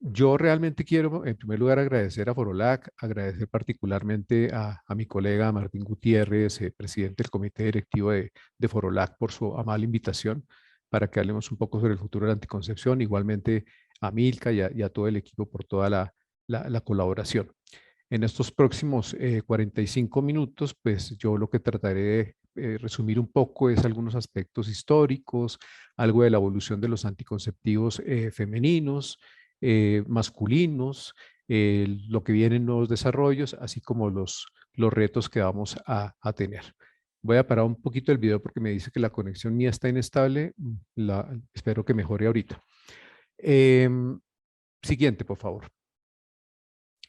Yo realmente quiero, en primer lugar, agradecer a Forolac, agradecer particularmente a mi colega Martín Gutiérrez, presidente del comité directivo de Forolac, por su amable invitación para que hablemos un poco sobre el futuro de la anticoncepción. Igualmente a Milka y a todo el equipo por toda la colaboración. En estos próximos 45 minutos, pues yo lo que trataré de resumir un poco es algunos aspectos históricos, algo de la evolución de los anticonceptivos femeninos, masculinos, lo que vienen nuevos desarrollos, así como los retos que vamos a tener. Voy a parar un poquito el video porque me dice que la conexión mía está inestable. Espero que mejore ahorita. Em, Siguiente, por favor.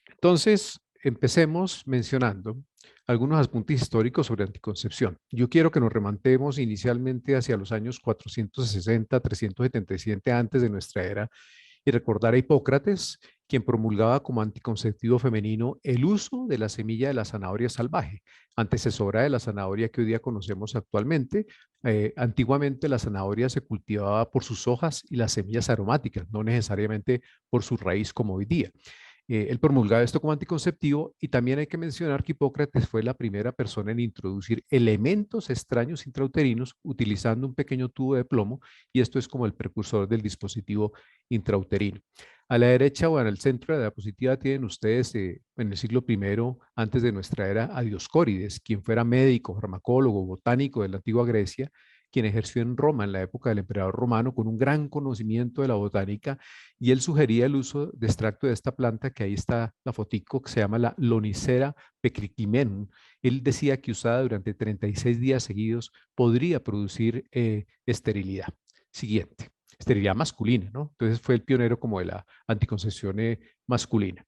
Entonces, empecemos mencionando algunos apuntes históricos sobre anticoncepción. Yo quiero que nos remontemos inicialmente hacia los años 460, 377 antes de nuestra era y recordar a Hipócrates, quien promulgaba como anticonceptivo femenino el uso de la semilla de la zanahoria salvaje, antecesora de la zanahoria que hoy día conocemos actualmente. Antiguamente la zanahoria se cultivaba por sus hojas y las semillas aromáticas, no necesariamente por su raíz como hoy día. Él promulgaba esto como anticonceptivo y también hay que mencionar que Hipócrates fue la primera persona en introducir elementos extraños intrauterinos utilizando un pequeño tubo de plomo y esto es como el precursor del dispositivo intrauterino. A la derecha o en el centro de la diapositiva tienen ustedes en el siglo I antes de nuestra era a Dioscórides, quien fuera médico, farmacólogo, botánico de la antigua Grecia, quien ejerció en Roma en la época del emperador romano con un gran conocimiento de la botánica y él sugería el uso de extracto de esta planta que ahí está la fotico que se llama la Lonicera pecriquimenum. Él decía que usada durante 36 días seguidos podría producir esterilidad. Siguiente, esterilidad masculina, ¿no? Entonces fue el pionero como de la anticoncepción masculina.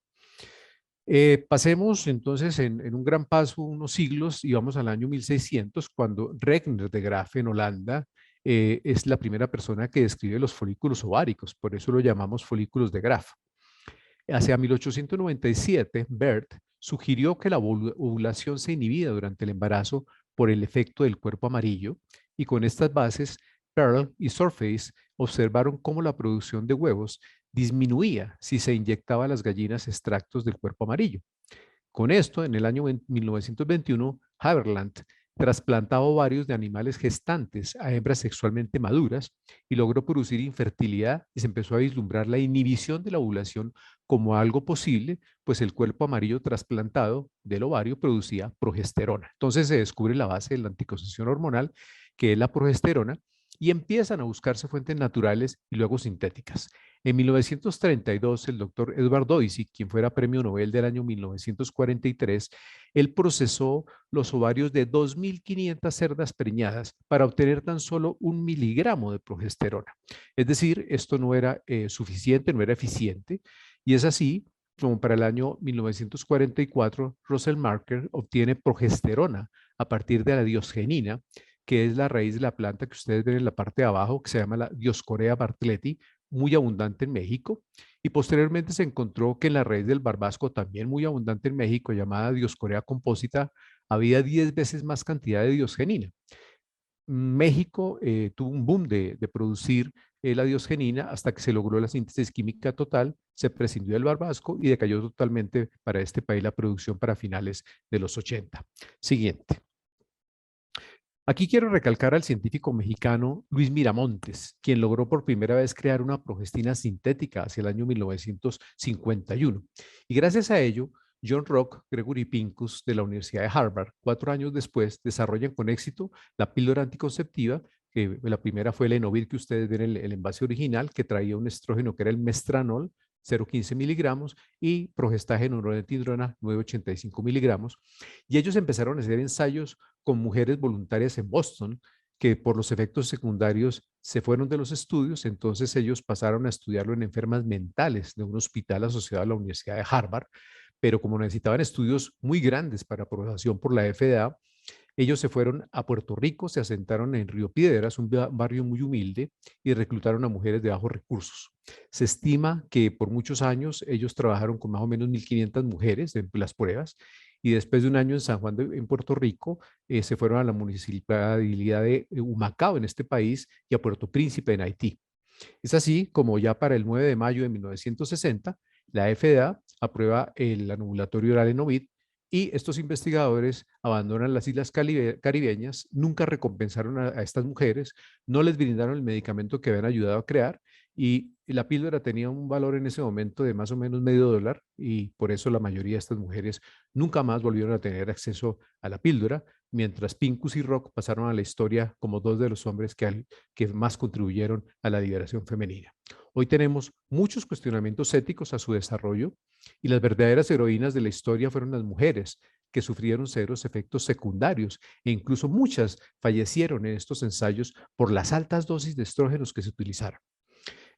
Pasemos entonces en un gran paso unos siglos y vamos al año 1600 cuando Regner de Graaf en Holanda es la primera persona que describe los folículos ováricos, por eso lo llamamos folículos de Graaf. Hacia 1897, Bert sugirió que la ovulación se inhibía durante el embarazo por el efecto del cuerpo amarillo y con estas bases, Pearl y Surface observaron cómo la producción de huevos disminuía si se inyectaba a las gallinas extractos del cuerpo amarillo. Con esto, en el año 1921, Haberland trasplantaba ovarios de animales gestantes a hembras sexualmente maduras y logró producir infertilidad y se empezó a vislumbrar la inhibición de la ovulación como algo posible, pues el cuerpo amarillo trasplantado del ovario producía progesterona. Entonces se descubre la base de la anticoncepción hormonal, que es la progesterona, y empiezan a buscarse fuentes naturales y luego sintéticas. En 1932, el doctor Edward Doisy, quien fuera premio Nobel del año 1943, él procesó los ovarios de 2.500 cerdas preñadas para obtener tan solo 1 miligramo de progesterona. Es decir, esto no era suficiente, no era eficiente, y es así como para el año 1944, Russell Marker obtiene progesterona a partir de la diosgenina, que es la raíz de la planta que ustedes ven en la parte de abajo, que se llama la Dioscorea bartleti, muy abundante en México. Y posteriormente se encontró que en la raíz del barbasco, también muy abundante en México, llamada Dioscorea compósita, había 10 veces más cantidad de diosgenina. México tuvo un boom de producir la diosgenina hasta que se logró la síntesis química total, se prescindió del barbasco y decayó totalmente para este país la producción para finales de los 80. Siguiente. Aquí quiero recalcar al científico mexicano Luis Miramontes, quien logró por primera vez crear una progestina sintética hacia el año 1951. Y gracias a ello, John Rock, Gregory Pincus de la Universidad de Harvard, 4 años después, desarrollan con éxito la píldora anticonceptiva, que la primera fue el Enovir que ustedes ven en el envase original, que traía un estrógeno que era el mestranol, 0,15 miligramos, y progestágeno norepinefrina, 9,85 miligramos. Y ellos empezaron a hacer ensayos con mujeres voluntarias en Boston que por los efectos secundarios se fueron de los estudios, entonces ellos pasaron a estudiarlo en enfermas mentales de un hospital asociado a la Universidad de Harvard, pero como necesitaban estudios muy grandes para aprobación por la FDA, ellos se fueron a Puerto Rico, se asentaron en Río Piedras, un barrio muy humilde, y reclutaron a mujeres de bajos recursos. Se estima que por muchos años ellos trabajaron con más o menos 1.500 mujeres en las pruebas y después de un año en San Juan, en Puerto Rico, se fueron a la municipalidad de Humacao en este país y a Puerto Príncipe en Haití. Es así como ya para el 9 de mayo de 1960, la FDA aprueba el anovulatorio oral en Ovid y estos investigadores abandonan las islas caribeñas, nunca recompensaron a estas mujeres, no les brindaron el medicamento que habían ayudado a crear y la píldora tenía un valor en ese momento de más o menos $0,5 y por eso la mayoría de estas mujeres nunca más volvieron a tener acceso a la píldora, mientras Pincus y Rock pasaron a la historia como dos de los hombres que más contribuyeron a la liberación femenina. Hoy tenemos muchos cuestionamientos éticos a su desarrollo y las verdaderas heroínas de la historia fueron las mujeres que sufrieron severos efectos secundarios e incluso muchas fallecieron en estos ensayos por las altas dosis de estrógenos que se utilizaron.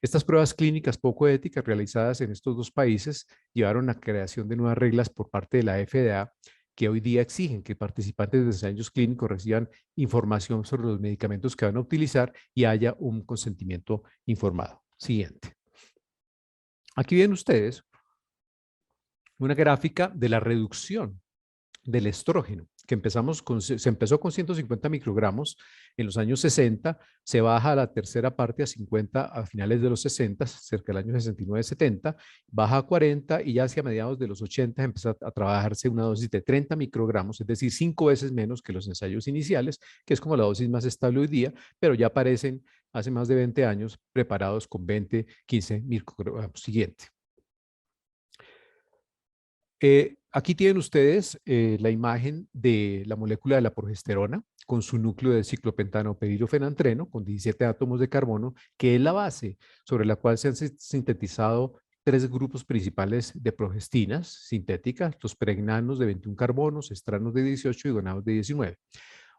Estas pruebas clínicas poco éticas realizadas en estos dos países llevaron a la creación de nuevas reglas por parte de la FDA que hoy día exigen que participantes de ensayos clínicos reciban información sobre los medicamentos que van a utilizar y haya un consentimiento informado. Siguiente. Aquí ven ustedes una gráfica de la reducción del estrógeno, que se empezó con 150 microgramos en los años 60, se baja a la tercera parte a 50 a finales de los 60, cerca del año 69-70, baja a 40 y ya hacia mediados de los 80 empieza a trabajarse una dosis de 30 microgramos, es decir, 5 veces menos que los ensayos iniciales, que es como la dosis más estable hoy día, pero ya aparecen hace más de 20 años preparados con 20, 15 microgramos. Siguiente. Aquí tienen ustedes la imagen de la molécula de la progesterona con su núcleo de ciclopentanopedirofenantreno con 17 átomos de carbono, que es la base sobre la cual se han sintetizado tres grupos principales de progestinas sintéticas, los pregnanos de 21 carbonos, estranos de 18 y gonados de 19.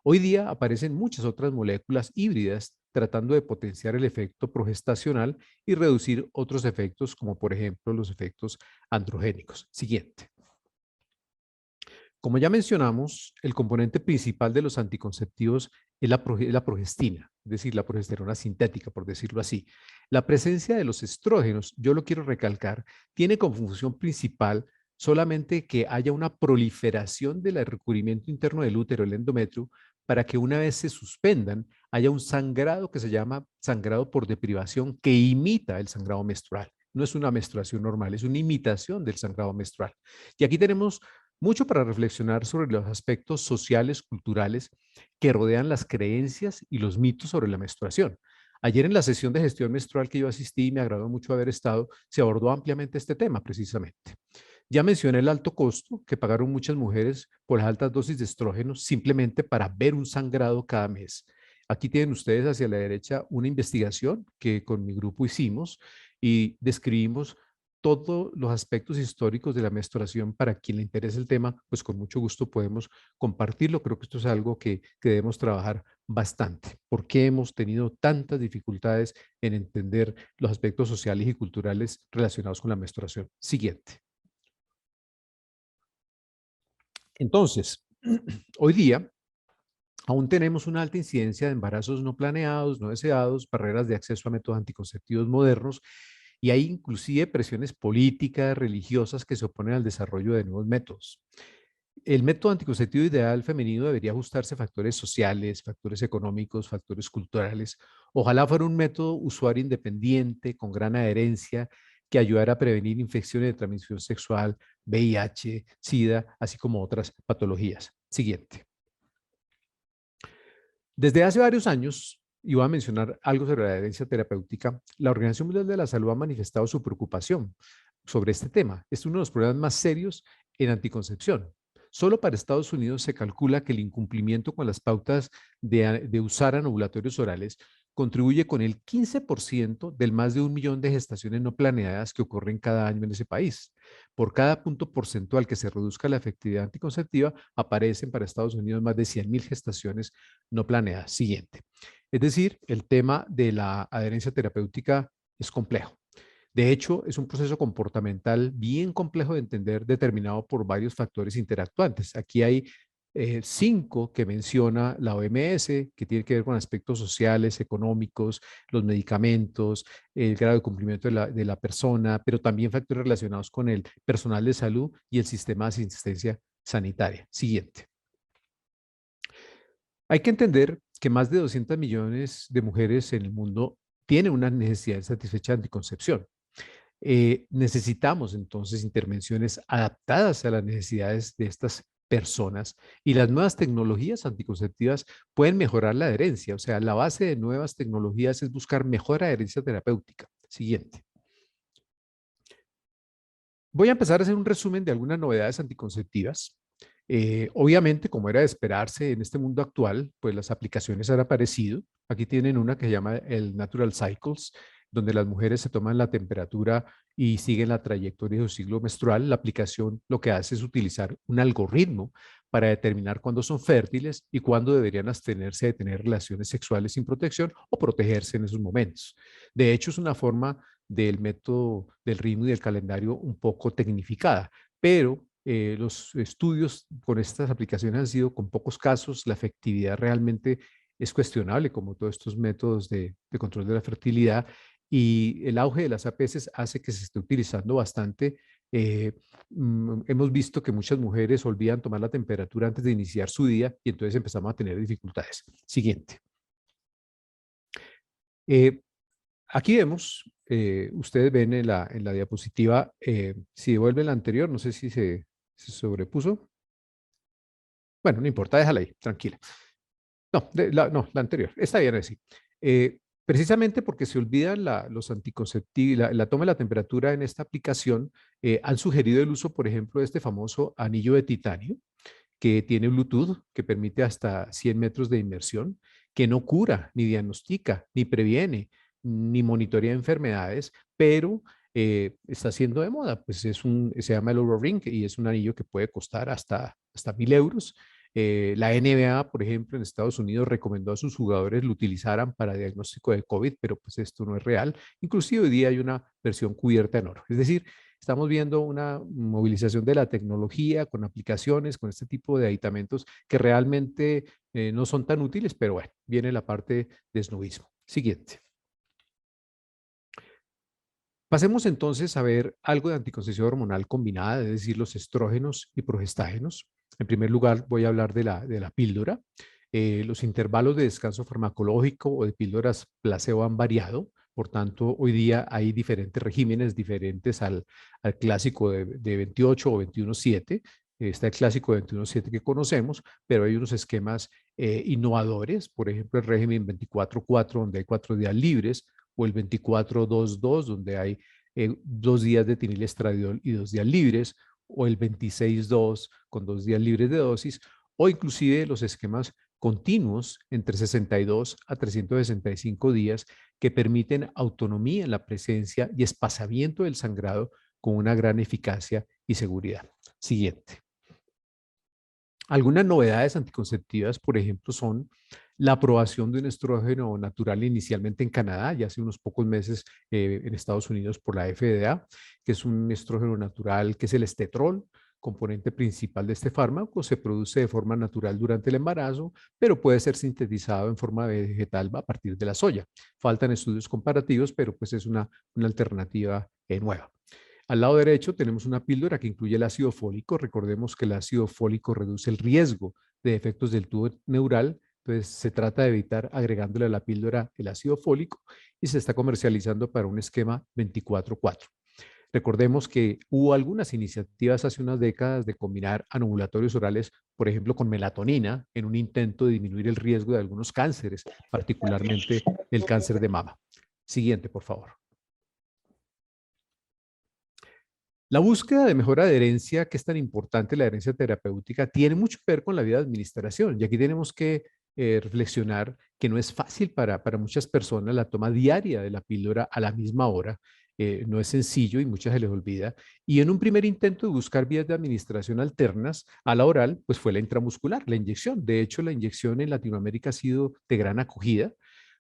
Hoy día aparecen muchas otras moléculas híbridas tratando de potenciar el efecto progestacional y reducir otros efectos, como por ejemplo los efectos androgénicos. Siguiente. Como ya mencionamos, el componente principal de los anticonceptivos es la progestina, es decir, la progesterona sintética, por decirlo así. La presencia de los estrógenos, yo lo quiero recalcar, tiene como función principal solamente que haya una proliferación del recubrimiento interno del útero, el endometrio, para que una vez se suspendan, haya un sangrado que se llama sangrado por deprivación que imita el sangrado menstrual. No es una menstruación normal, es una imitación del sangrado menstrual. Y aquí tenemos mucho para reflexionar sobre los aspectos sociales, culturales que rodean las creencias y los mitos sobre la menstruación. Ayer en la sesión de gestión menstrual que yo asistí y me agradó mucho haber estado, se abordó ampliamente este tema precisamente. Ya mencioné el alto costo que pagaron muchas mujeres por las altas dosis de estrógenos simplemente para ver un sangrado cada mes. Aquí tienen ustedes hacia la derecha una investigación que con mi grupo hicimos y describimos todos los aspectos históricos de la menstruación. Para quien le interese el tema, pues con mucho gusto podemos compartirlo. Creo que esto es algo que debemos trabajar bastante. ¿Por qué hemos tenido tantas dificultades en entender los aspectos sociales y culturales relacionados con la menstruación? Siguiente. Entonces, hoy día aún tenemos una alta incidencia de embarazos no planeados, no deseados, barreras de acceso a métodos anticonceptivos modernos y hay inclusive presiones políticas, religiosas que se oponen al desarrollo de nuevos métodos. El método anticonceptivo ideal femenino debería ajustarse a factores sociales, factores económicos, factores culturales. Ojalá fuera un método usuario independiente, con gran adherencia, que ayudara a prevenir infecciones de transmisión sexual, VIH, SIDA, así como otras patologías. Siguiente. Desde hace varios años, y voy a mencionar algo sobre la adherencia terapéutica, la Organización Mundial de la Salud ha manifestado su preocupación sobre este tema. Es uno de los problemas más serios en anticoncepción. Solo para Estados Unidos se calcula que el incumplimiento con las pautas de usar anovulatorios orales contribuye con el 15% del más de 1 millón de gestaciones no planeadas que ocurren cada año en ese país. Por cada punto porcentual que se reduzca la efectividad anticonceptiva, aparecen para Estados Unidos más de 100,000 gestaciones no planeadas. Siguiente. Es decir, el tema de la adherencia terapéutica es complejo. De hecho, es un proceso comportamental bien complejo de entender, determinado por varios factores interactuantes. Aquí hay 5 que menciona la OMS, que tiene que ver con aspectos sociales, económicos, los medicamentos, el grado de cumplimiento de la persona, pero también factores relacionados con el personal de salud y el sistema de asistencia sanitaria. Siguiente. Hay que entender que más de 200 millones de mujeres en el mundo tienen una necesidad insatisfecha de anticoncepción. Necesitamos entonces intervenciones adaptadas a las necesidades de estas personas y las nuevas tecnologías anticonceptivas pueden mejorar la adherencia. O sea, la base de nuevas tecnologías es buscar mejor adherencia terapéutica. Siguiente. Voy a empezar a hacer un resumen de algunas novedades anticonceptivas. Obviamente, como era de esperarse en este mundo actual, pues las aplicaciones han aparecido. Aquí tienen una que se llama el Natural Cycles, donde las mujeres se toman la temperatura y siguen la trayectoria de su ciclo menstrual. La aplicación lo que hace es utilizar un algoritmo para determinar cuándo son fértiles y cuándo deberían abstenerse de tener relaciones sexuales sin protección o protegerse en esos momentos. De hecho, es una forma del método del ritmo y del calendario un poco tecnificada, pero los estudios con estas aplicaciones han sido con pocos casos, la efectividad realmente es cuestionable, como todos estos métodos de control de la fertilidad, y el auge de las APS hace que se esté utilizando bastante. Hemos visto que muchas mujeres olvidan tomar la temperatura antes de iniciar su día y entonces empezamos a tener dificultades. Siguiente. Eh, Aquí vemos, ustedes ven en la diapositiva, si devuelven la anterior, no sé si se sobrepuso. Bueno, no importa, déjala ahí, tranquila. No, no, la anterior, está bien así. Precisamente porque se olvidan los anticonceptivos, la toma de la temperatura en esta aplicación, han sugerido el uso, por ejemplo, de este famoso anillo de titanio, que tiene Bluetooth, que permite hasta 100 metros de inmersión, que no cura, ni diagnostica, ni previene, ni monitorea enfermedades, pero está siendo de moda. Pues se llama el Oura Ring y es un anillo que puede costar hasta 1.000 euros. La NBA, por ejemplo, en Estados Unidos recomendó a sus jugadores lo utilizaran para diagnóstico de COVID, pero pues esto no es real. Inclusive hoy día hay una versión cubierta en oro. Es decir, estamos viendo una movilización de la tecnología con aplicaciones, con este tipo de aditamentos que realmente no son tan útiles, pero bueno, viene la parte de snobismo. Siguiente. Pasemos entonces a ver algo de anticoncepción hormonal combinada, es decir, los estrógenos y progestágenos. En primer lugar, voy a hablar de la píldora. Los intervalos de descanso farmacológico o de píldoras placebo han variado. Por tanto, hoy día hay diferentes regímenes diferentes al clásico de 28 o 21/7. Está el clásico de 21/7 que conocemos, pero hay unos esquemas innovadores, por ejemplo, el régimen 24/4, donde hay 4 días libres, o el 24/2/2, donde hay 2 días de etinilestradiol y 2 días libres, o el 26/2 con 2 días libres de dosis, o inclusive los esquemas continuos entre 62 a 365 días que permiten autonomía en la presencia y espaciamiento del sangrado con una gran eficacia y seguridad. Siguiente. Algunas novedades anticonceptivas, por ejemplo, son la aprobación de un estrógeno natural inicialmente en Canadá, ya hace unos pocos meses en Estados Unidos por la FDA, que es un estrógeno natural que es el estetrol, componente principal de este fármaco. Se produce de forma natural durante el embarazo, pero puede ser sintetizado en forma vegetal a partir de la soya. Faltan estudios comparativos, pero pues es una alternativa nueva. Al lado derecho tenemos una píldora que incluye el ácido fólico. Recordemos que el ácido fólico reduce el riesgo de efectos del tubo neural. Entonces se trata de evitar agregándole a la píldora el ácido fólico y se está comercializando para un esquema 24/4. Recordemos que hubo algunas iniciativas hace unas décadas de combinar anovulatorios orales, por ejemplo, con melatonina en un intento de disminuir el riesgo de algunos cánceres, particularmente el cáncer de mama. Siguiente, por favor. La búsqueda de mejor adherencia, que es tan importante la adherencia terapéutica, tiene mucho que ver con la vida de administración. Y aquí tenemos que reflexionar que no es fácil para muchas personas la toma diaria de la píldora a la misma hora. No es sencillo y muchas se les olvida. Y en un primer intento de buscar vías de administración alternas a la oral, pues fue la intramuscular, la inyección. De hecho, la inyección en Latinoamérica ha sido de gran acogida.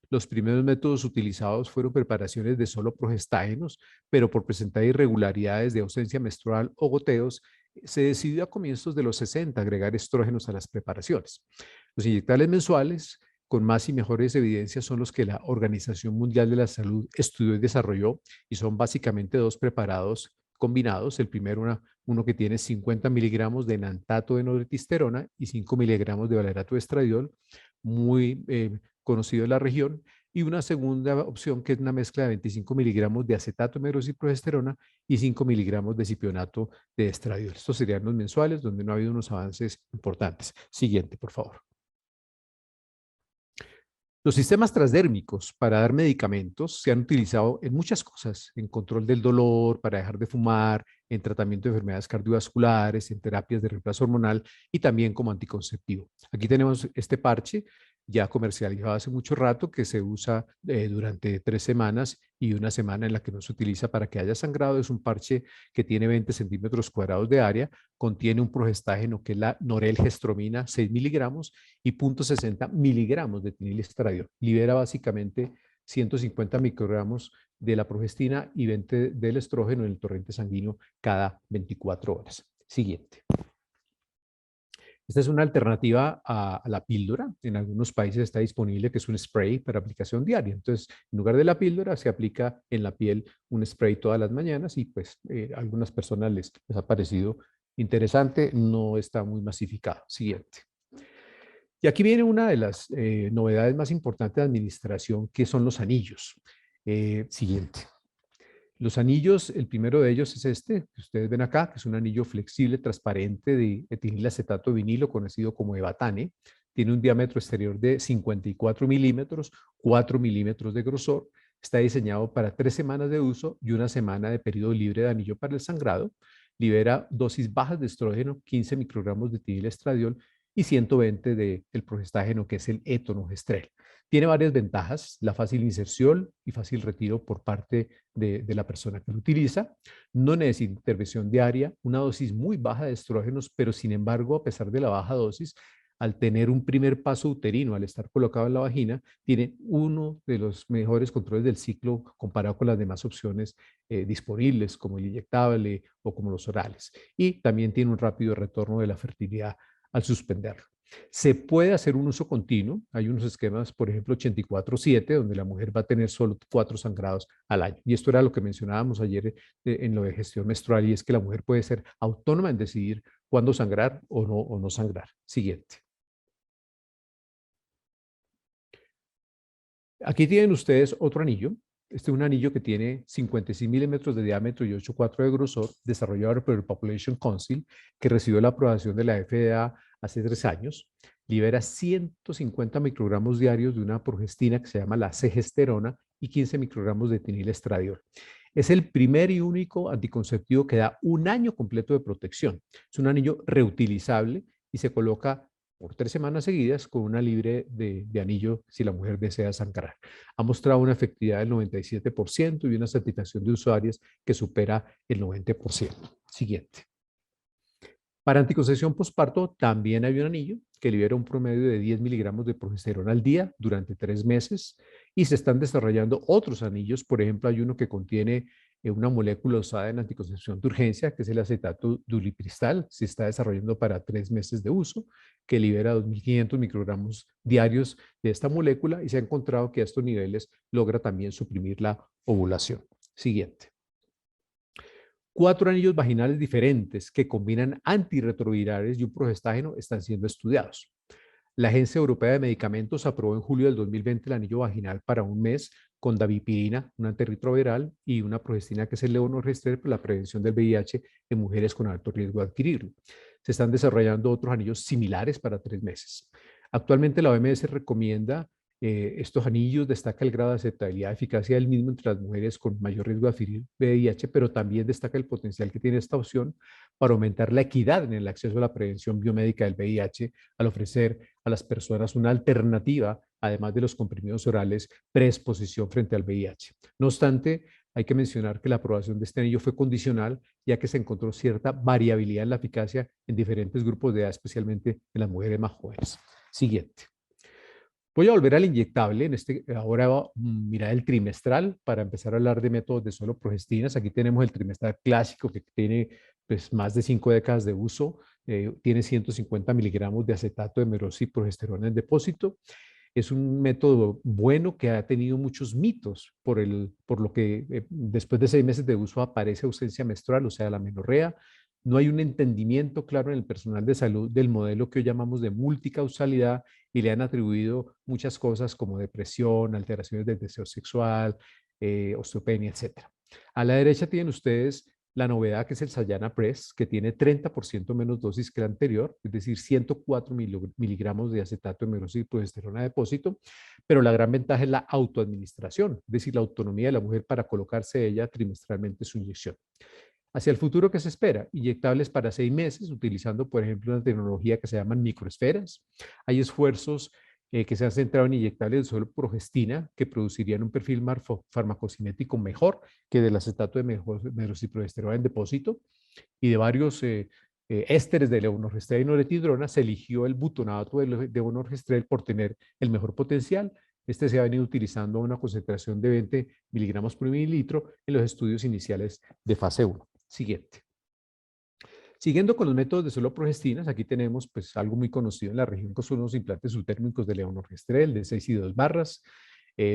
Los primeros métodos utilizados fueron preparaciones de solo progestágenos, pero por presentar irregularidades de ausencia menstrual o goteos, se decidió a comienzos de los 60 agregar estrógenos a las preparaciones. Los inyectables mensuales con más y mejores evidencias son los que la Organización Mundial de la Salud estudió y desarrolló, y son básicamente dos preparados combinados. El primero, uno que tiene 50 miligramos de enantato de noretisterona y 5 miligramos de valerato de estradiol, muy conocido en la región, y una segunda opción que es una mezcla de 25 miligramos de acetato de medroxiprogesterona y 5 miligramos de cipionato de estradiol. Estos serían los mensuales donde no ha habido unos avances importantes. Siguiente, por favor. Los sistemas transdérmicos para dar medicamentos se han utilizado en muchas cosas, en control del dolor, para dejar de fumar, en tratamiento de enfermedades cardiovasculares, en terapias de reemplazo hormonal y también como anticonceptivo. Aquí tenemos este parche ya comercializado hace mucho rato que se usa durante 3 semanas y una semana en la que no se utiliza para que haya sangrado. Es un parche que tiene 20 centímetros cuadrados de área, contiene un progestágeno que es la norelgestromina 6 miligramos y 0,60 miligramos de etinilestradiol. Libera básicamente 150 microgramos de la progestina y 20 del estrógeno en el torrente sanguíneo cada 24 horas. Siguiente. Esta es una alternativa a la píldora. En algunos países está disponible que es un spray para aplicación diaria. Entonces, en lugar de la píldora, se aplica en la piel un spray todas las mañanas y pues a algunas personas les ha parecido interesante. No está muy masificado. Siguiente. Y aquí viene una de las novedades más importantes de administración, que son los anillos. Siguiente. Los anillos, el primero de ellos es este, que ustedes ven acá, que es un anillo flexible, transparente de etilacetato de vinilo, conocido como Evatane. Tiene un diámetro exterior de 54 milímetros, 4 milímetros de grosor. Está diseñado para 3 semanas de uso y una semana de periodo libre de anillo para el sangrado. Libera dosis bajas de estrógeno, 15 microgramos de etinilestradiol y 120 del progestágeno, que es el etonogestrel. Tiene varias ventajas, la fácil inserción y fácil retiro por parte de la persona que lo utiliza. No necesita intervención diaria, una dosis muy baja de estrógenos, pero sin embargo, a pesar de la baja dosis, al tener un primer paso uterino, al estar colocado en la vagina, tiene uno de los mejores controles del ciclo comparado con las demás opciones disponibles, como el inyectable o como los orales. Y también tiene un rápido retorno de la fertilidad al suspenderlo. Se puede hacer un uso continuo. Hay unos esquemas, por ejemplo, 84/7, donde la mujer va a tener solo 4 sangrados al año. Y esto era lo que mencionábamos ayer en lo de gestión menstrual, y es que la mujer puede ser autónoma en decidir cuándo sangrar o no sangrar. Siguiente. Aquí tienen ustedes otro anillo. Este es un anillo que tiene 56 milímetros de diámetro y 8,4 de grosor, desarrollado por el Population Council, que recibió la aprobación de la FDA hace 3 años. Libera 150 microgramos diarios de una progestina que se llama la cegesterona y 15 microgramos de etinilestradiol. Es el primer y único anticonceptivo que da un año completo de protección. Es un anillo reutilizable y se coloca por 3 semanas seguidas con una libre de anillo si la mujer desea sangrar. Ha mostrado una efectividad del 97% y una satisfacción de usuarios que supera el 90%. Siguiente. Para anticoncepción postparto también hay un anillo que libera un promedio de 10 miligramos de progesterona al día durante 3 meses y se están desarrollando otros anillos. Por ejemplo, hay uno que contiene una molécula usada en anticoncepción de urgencia, que es el acetato dulipristal. Se está desarrollando para 3 meses de uso, que libera 2.500 microgramos diarios de esta molécula y se ha encontrado que a estos niveles logra también suprimir la ovulación. Siguiente. 4 anillos vaginales diferentes que combinan antirretrovirales y un progestágeno están siendo estudiados. La Agencia Europea de Medicamentos aprobó en julio del 2020 el anillo vaginal para un mes con davipirina, un antirretroviral, y una progestina que es el levonorgestrel para la prevención del VIH en mujeres con alto riesgo de adquirirlo. Se están desarrollando otros anillos similares para 3 meses. Actualmente la OMS recomienda estos anillos, destaca el grado de aceptabilidad y eficacia del mismo entre las mujeres con mayor riesgo de adquirir VIH, pero también destaca el potencial que tiene esta opción para aumentar la equidad en el acceso a la prevención biomédica del VIH al ofrecer a las personas una alternativa, además de los comprimidos orales, preexposición frente al VIH. No obstante, hay que mencionar que la aprobación de este anillo fue condicional, ya que se encontró cierta variabilidad en la eficacia en diferentes grupos de edad, especialmente en las mujeres más jóvenes. Siguiente. Voy a volver al inyectable, ahora mirar el trimestral para empezar a hablar de métodos de solo progestinas. Aquí tenemos el trimestral clásico que tiene pues, más de 5 décadas de uso, tiene 150 miligramos de acetato de meroxiprogesterona en depósito. Es un método bueno que ha tenido muchos mitos por lo que después de 6 meses de uso aparece ausencia menstrual, o sea, la menorrea. No hay un entendimiento claro en el personal de salud del modelo que hoy llamamos de multicausalidad y le han atribuido muchas cosas como depresión, alteraciones del deseo sexual, osteopenia, etcétera. A la derecha tienen ustedes la novedad que es el Sayana Press, que tiene 30% menos dosis que el anterior, es decir, 104 miligramos de acetato de meroxiprogesterona a depósito, pero la gran ventaja es la autoadministración, es decir, la autonomía de la mujer para colocarse ella trimestralmente su inyección. Hacia el futuro, ¿qué se espera? Inyectables para 6 meses, utilizando, por ejemplo, una tecnología que se llama microesferas. Hay esfuerzos que se han centrado en inyectables de solo progestina, que producirían un perfil farmacocinético mejor que del acetato de meroxiprogesterona en depósito, y de varios ésteres de levonorgestrel y noretidrona, se eligió el butonato de levonorgestrel por tener el mejor potencial. Este se ha venido utilizando a una concentración de 20 miligramos por mililitro en los estudios iniciales de fase 1. Siguiente. Siguiendo con los métodos de solo progestinas, aquí tenemos pues algo muy conocido en la región que son los implantes subtérmicos de levonorgestrel de 6 y 2 barras.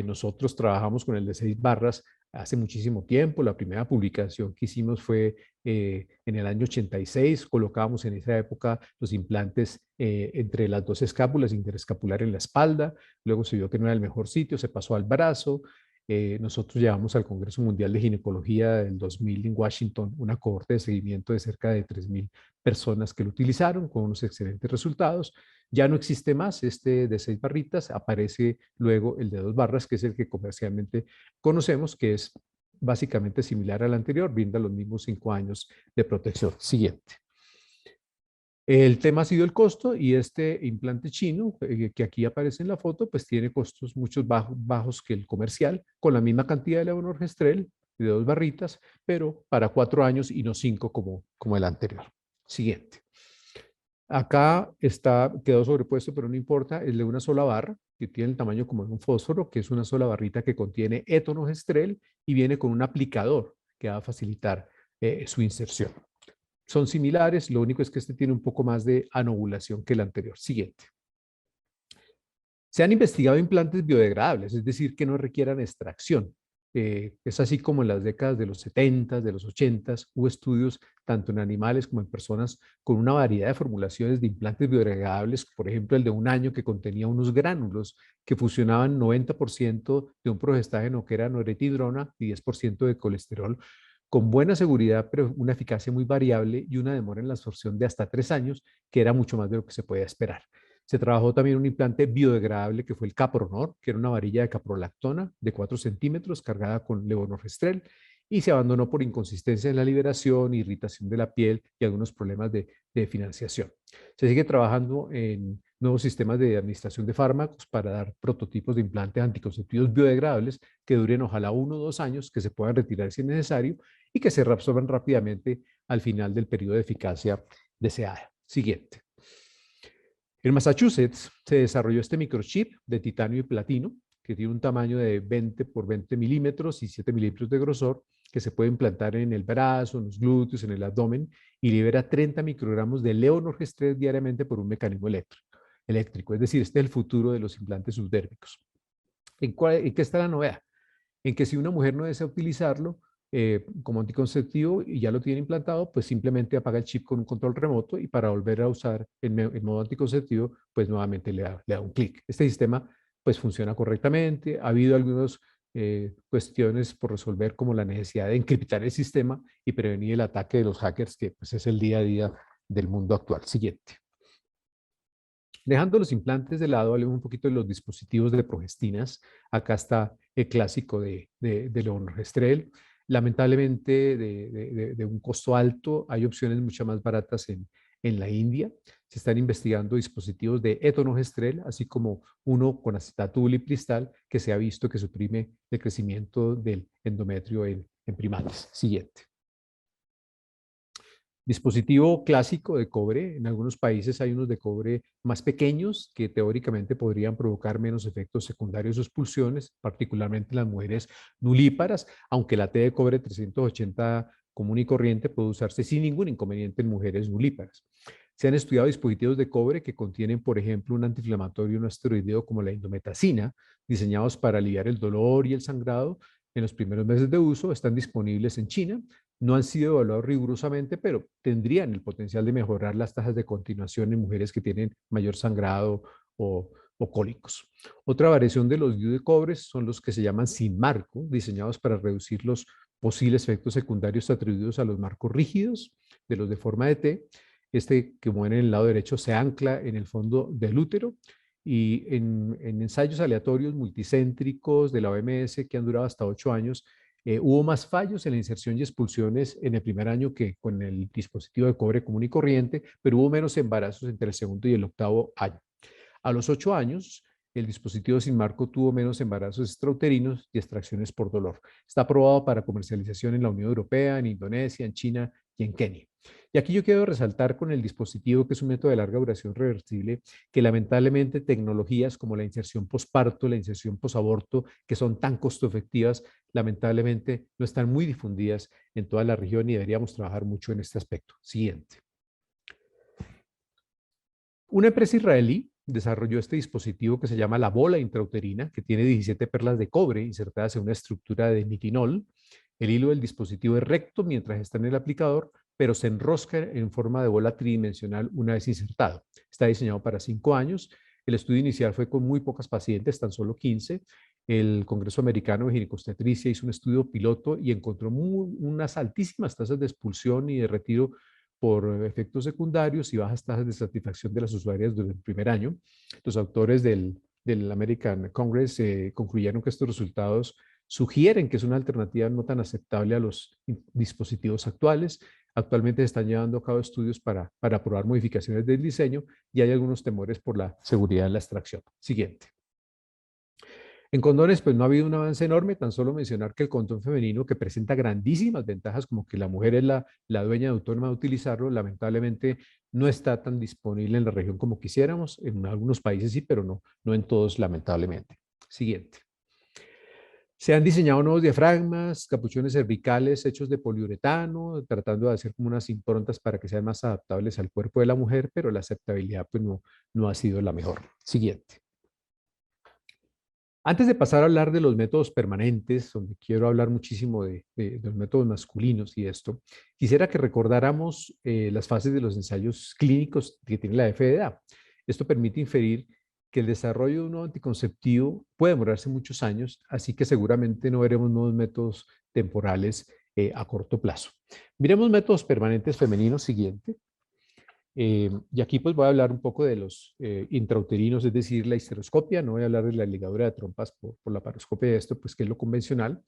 Nosotros trabajamos con el de 6 barras hace muchísimo tiempo. La primera publicación que hicimos fue en el año 86. Colocábamos en esa época los implantes entre las dos escápulas, interescapular en la espalda. Luego se vio que no era el mejor sitio, se pasó al brazo. Nosotros llevamos al Congreso Mundial de Ginecología del 2000 en Washington una cohorte de seguimiento de cerca de 3.000 personas que lo utilizaron con unos excelentes resultados. Ya no existe más este de 6 barritas, aparece luego el de 2 barras, que es el que comercialmente conocemos, que es básicamente similar al anterior, brinda los mismos 5 años de protección. Siguiente. El tema ha sido el costo y este implante chino que aquí aparece en la foto, pues tiene costos mucho bajos que el comercial, con la misma cantidad de levonorgestrel de 2 barritas, pero para 4 años y no 5 como el anterior. Siguiente. Acá quedó sobrepuesto, pero no importa, es de una sola barra, que tiene el tamaño como de un fósforo, que es una sola barrita que contiene etonogestrel y viene con un aplicador que va a facilitar su inserción. Son similares, lo único es que este tiene un poco más de anovulación que el anterior. Siguiente. Se han investigado implantes biodegradables, es decir, que no requieran extracción. Es así como en las décadas de los 70, de los 80, hubo estudios tanto en animales como en personas con una variedad de formulaciones de implantes biodegradables, por ejemplo, el de 1 año que contenía unos gránulos que fusionaban 90% de un progestágeno que era noretidrona y 10% de colesterol, con buena seguridad, pero una eficacia muy variable y una demora en la absorción de hasta 3 años, que era mucho más de lo que se podía esperar. Se trabajó también un implante biodegradable que fue el Capronor, que era una varilla de caprolactona de 4 centímetros cargada con levonorgestrel, y se abandonó por inconsistencia en la liberación, irritación de la piel y algunos problemas de financiación. Se sigue trabajando en nuevos sistemas de administración de fármacos para dar prototipos de implantes anticonceptivos biodegradables que duren ojalá 1 o 2 años, que se puedan retirar si es necesario y que se reabsorban rápidamente al final del periodo de eficacia deseada. Siguiente. En Massachusetts se desarrolló este microchip de titanio y platino que tiene un tamaño de 20 por 20 milímetros y 7 milímetros de grosor, que se puede implantar en el brazo, en los glúteos, en el abdomen, y libera 30 microgramos de levonorgestrel diariamente por un mecanismo eléctrico. Es decir, este es el futuro de los implantes subdérmicos. ¿En qué está la novedad? En que si una mujer no desea utilizarlo como anticonceptivo y ya lo tiene implantado, pues simplemente apaga el chip con un control remoto y para volver a usar el modo anticonceptivo, pues nuevamente le da un clic. Este sistema pues funciona correctamente. Ha habido algunas cuestiones por resolver, como la necesidad de encriptar el sistema y prevenir el ataque de los hackers, que pues es el día a día del mundo actual. Siguiente. Dejando los implantes de lado, hablemos un poquito de los dispositivos de progestinas. Acá está el clásico de levonorgestrel. Lamentablemente, de un costo alto, hay opciones mucho más baratas en la India. Se están investigando dispositivos de etonogestrel, así como uno con acetato ulipristal, que se ha visto que suprime el crecimiento del endometrio en primates. Siguiente. Dispositivo clásico de cobre. En algunos países hay unos de cobre más pequeños que teóricamente podrían provocar menos efectos secundarios o expulsiones, particularmente en las mujeres nulíparas, aunque la T de cobre 380 común y corriente puede usarse sin ningún inconveniente en mujeres nulíparas. Se han estudiado dispositivos de cobre que contienen, por ejemplo, un antiinflamatorio no esteroideo como la indometacina, diseñados para aliviar el dolor y el sangrado, en los primeros meses de uso, están disponibles en China. No han sido evaluados rigurosamente, pero tendrían el potencial de mejorar las tasas de continuación en mujeres que tienen mayor sangrado o cólicos. Otra variación de los DIU de cobre son los que se llaman sin marco, diseñados para reducir los posibles efectos secundarios atribuidos a los marcos rígidos de los de forma de T. Este que mueve en el lado derecho se ancla en el fondo del útero y en ensayos aleatorios multicéntricos de la OMS que han durado hasta 8 años, hubo más fallos en la inserción y expulsiones en el primer año que con el dispositivo de cobre común y corriente, pero hubo menos embarazos entre el segundo y el octavo año. A los 8 años, el dispositivo sin marco tuvo menos embarazos extrauterinos y extracciones por dolor. Está aprobado para comercialización en la Unión Europea, en Indonesia, en China y en Kenia. Y aquí yo quiero resaltar con el dispositivo, que es un método de larga duración reversible, que lamentablemente tecnologías como la inserción posparto, la inserción posaborto, que son tan costo efectivas, lamentablemente no están muy difundidas en toda la región y deberíamos trabajar mucho en este aspecto. Siguiente. Una empresa israelí desarrolló este dispositivo que se llama la bola intrauterina, que tiene 17 perlas de cobre insertadas en una estructura de nitinol. El hilo del dispositivo es recto mientras está en el aplicador, pero se enrosca en forma de bola tridimensional una vez insertado. Está diseñado para 5 años. El estudio inicial fue con muy pocas pacientes, tan solo 15. El Congreso Americano de Ginecostetricia hizo un estudio piloto y encontró unas altísimas tasas de expulsión y de retiro por efectos secundarios y bajas tasas de satisfacción de las usuarias durante el primer año. Los autores del American Congress concluyeron que estos resultados sugieren que es una alternativa no tan aceptable a los dispositivos actuales. Actualmente se están llevando a cabo estudios para probar modificaciones del diseño y hay algunos temores por la seguridad de la extracción. Siguiente. En condones, pues no ha habido un avance enorme, tan solo mencionar que el condón femenino, que presenta grandísimas ventajas, como que la mujer es la dueña autónoma de utilizarlo, lamentablemente no está tan disponible en la región como quisiéramos. En algunos países sí, pero no en todos, lamentablemente. Siguiente. Se han diseñado nuevos diafragmas, capuchones cervicales hechos de poliuretano, tratando de hacer como unas improntas para que sean más adaptables al cuerpo de la mujer, pero la aceptabilidad pues no ha sido la mejor. Siguiente. Antes de pasar a hablar de los métodos permanentes, donde quiero hablar muchísimo de los métodos masculinos y esto, quisiera que recordáramos las fases de los ensayos clínicos que tiene la FDA. Esto permite inferir que el desarrollo de un nuevo anticonceptivo puede demorarse muchos años, así que seguramente no veremos nuevos métodos temporales a corto plazo. Miremos métodos permanentes femeninos siguiente. Y aquí pues voy a hablar un poco de los intrauterinos, es decir, la histeroscopia. No voy a hablar de la ligadura de trompas por la paroscopia de esto, pues que es lo convencional.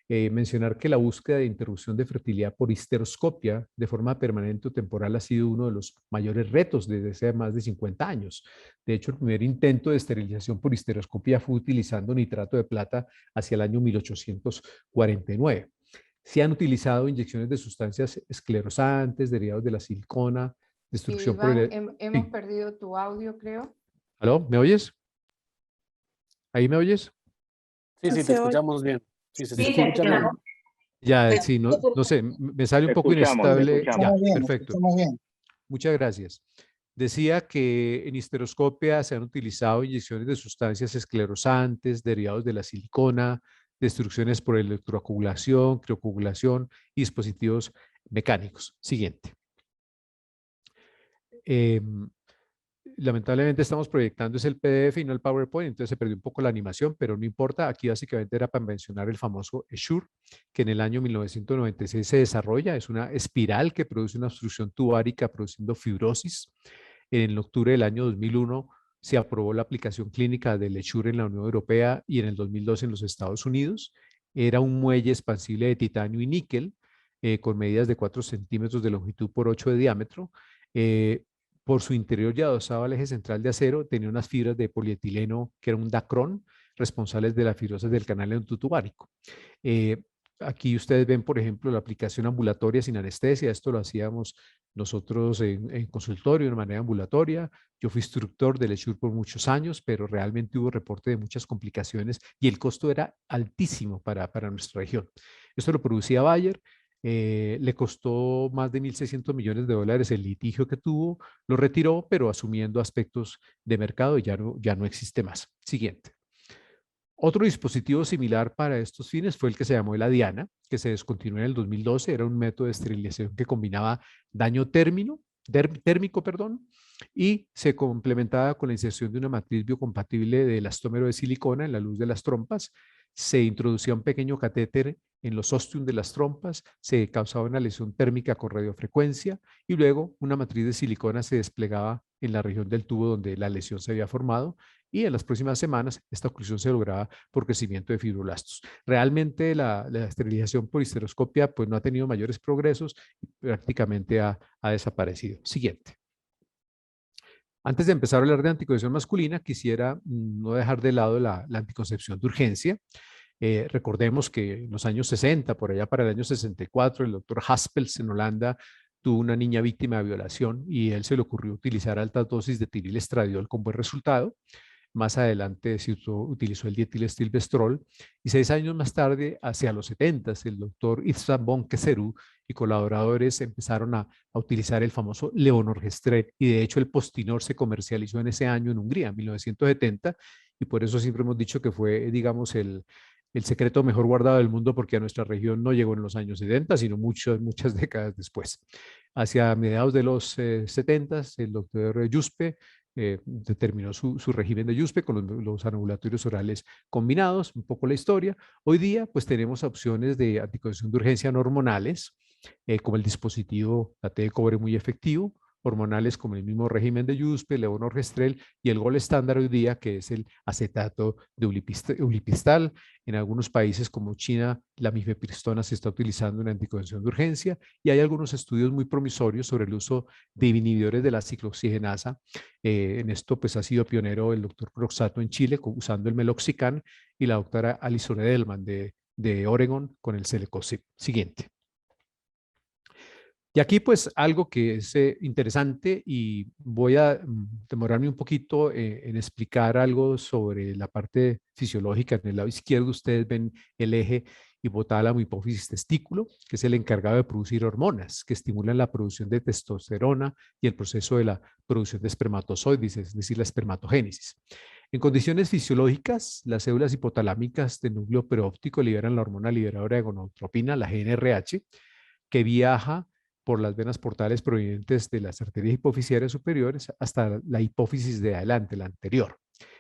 Mencionar que la búsqueda de interrupción de fertilidad por histeroscopia de forma permanente o temporal ha sido uno de los mayores retos desde hace más de 50 años. De hecho, el primer intento de esterilización por histeroscopia fue utilizando nitrato de plata hacia el año 1849. Se han utilizado inyecciones de sustancias esclerosantes, derivados de la silicona, destrucción por Iván, el... hemos Sí. perdido tu audio, creo. ¿Aló? ¿Me oyes? ¿Ahí me oyes? Sí, sí, te escuchamos bien. Sí, se Sí, te escucha bien. escuchamos. Ya, sí, no sé, me sale un poco inestable. Ya, perfecto. Bien. Muchas gracias. Decía que en histeroscopia se han utilizado inyecciones de sustancias esclerosantes, derivados de la silicona, destrucciones por electroacumulación, criocoagulación y dispositivos mecánicos. Siguiente. Lamentablemente estamos proyectando es el PDF y no el PowerPoint, entonces se perdió un poco la animación, pero no importa. Aquí básicamente era para mencionar el famoso Essure, que en el año 1996 se desarrolla. Es una espiral que produce una obstrucción tubárica produciendo fibrosis. En octubre del año 2001 se aprobó la aplicación clínica del Essure en la Unión Europea y en el 2002 en los Estados Unidos. Era un muelle expansible de titanio y níquel con medidas de 4 centímetros de longitud por 8 de diámetro. Por su interior ya adosado al eje central de acero, tenía unas fibras de polietileno que era un dacrón, responsables de la fibrosis del canal endotubárico. Aquí ustedes ven, por ejemplo, la aplicación ambulatoria sin anestesia. Esto lo hacíamos nosotros en consultorio de manera ambulatoria. Yo fui instructor del Essure por muchos años, pero realmente hubo reporte de muchas complicaciones y el costo era altísimo para nuestra región. Esto lo producía Bayer. Le costó más de 1.600 millones de dólares el litigio que tuvo, lo retiró, pero asumiendo aspectos de mercado y ya no existe más. Siguiente. Otro dispositivo similar para estos fines fue el que se llamó la Diana, que se descontinuó en el 2012. Era un método de esterilización que combinaba daño térmico, perdón, y se complementaba con la inserción de una matriz biocompatible de elastómero de silicona en la luz de las trompas. Se introducía un pequeño catéter en los ostium de las trompas, se causaba una lesión térmica con radiofrecuencia y luego una matriz de silicona se desplegaba en la región del tubo donde la lesión se había formado y en las próximas semanas esta oclusión se lograba por crecimiento de fibroblastos. Realmente la esterilización por histeroscopia pues no ha tenido mayores progresos y prácticamente ha desaparecido. Siguiente. Antes de empezar a hablar de anticoncepción masculina, quisiera no dejar de lado la anticoncepción de urgencia. Recordemos que en los años 60, por allá para el año 64, el doctor Haspels en Holanda tuvo una niña víctima de violación y él se le ocurrió utilizar altas dosis de etililestradiol con buen resultado. Más adelante se utilizó el dietilestilbestrol y 6 años más tarde, hacia los 70, el doctor István von Keseru y colaboradores empezaron a utilizar el famoso levonorgestrel y de hecho el Postinor se comercializó en ese año en Hungría, en 1970, y por eso siempre hemos dicho que fue, digamos, el secreto mejor guardado del mundo porque a nuestra región no llegó en los años 70, sino muchas décadas después. Hacia mediados de los 70, el doctor Yuspe determinó su régimen de Yuspe con los anovulatorios orales combinados, un poco la historia. Hoy día, pues tenemos opciones de anticoncepción de urgencia no hormonales, como el dispositivo la T de cobre muy efectivo, hormonales como el mismo régimen de Yuspe, levonorgestrel y el gol estándar hoy día que es el acetato de ulipistal. En algunos países como China, la mifepristona se está utilizando en anticoncepción de urgencia y hay algunos estudios muy promisorios sobre el uso de inhibidores de la ciclooxigenasa. En esto pues ha sido pionero el doctor Croxato en Chile usando el meloxicam y la doctora Alison Edelman de Oregon con el Celecosib. Siguiente. Y aquí pues algo que es interesante y voy a demorarme un poquito en explicar algo sobre la parte fisiológica. En el lado izquierdo ustedes ven el eje hipotálamo hipófisis testículo, que es el encargado de producir hormonas que estimulan la producción de testosterona y el proceso de la producción de espermatozoides, es decir, la espermatogénesis. En condiciones fisiológicas, las células hipotalámicas del núcleo perióptico liberan la hormona liberadora de gonadotropina, la GnRH, que viaja por las venas portales provenientes de las arterias hipofisiarias superiores hasta la hipófisis de adelante, la anterior.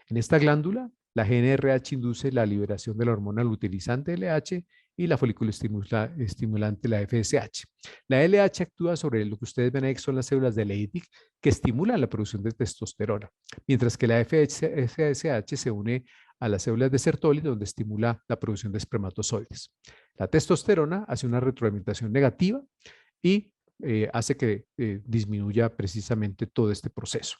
En esta glándula, la GnRH induce la liberación de la hormona luteinizante LH y la folículo estimulante, la FSH. La LH actúa sobre lo que ustedes ven ahí, que son las células de Leydig, que estimulan la producción de testosterona, mientras que la FSH se une a las células de Sertoli, donde estimula la producción de espermatozoides. La testosterona hace una retroalimentación negativa y hace que disminuya precisamente todo este proceso.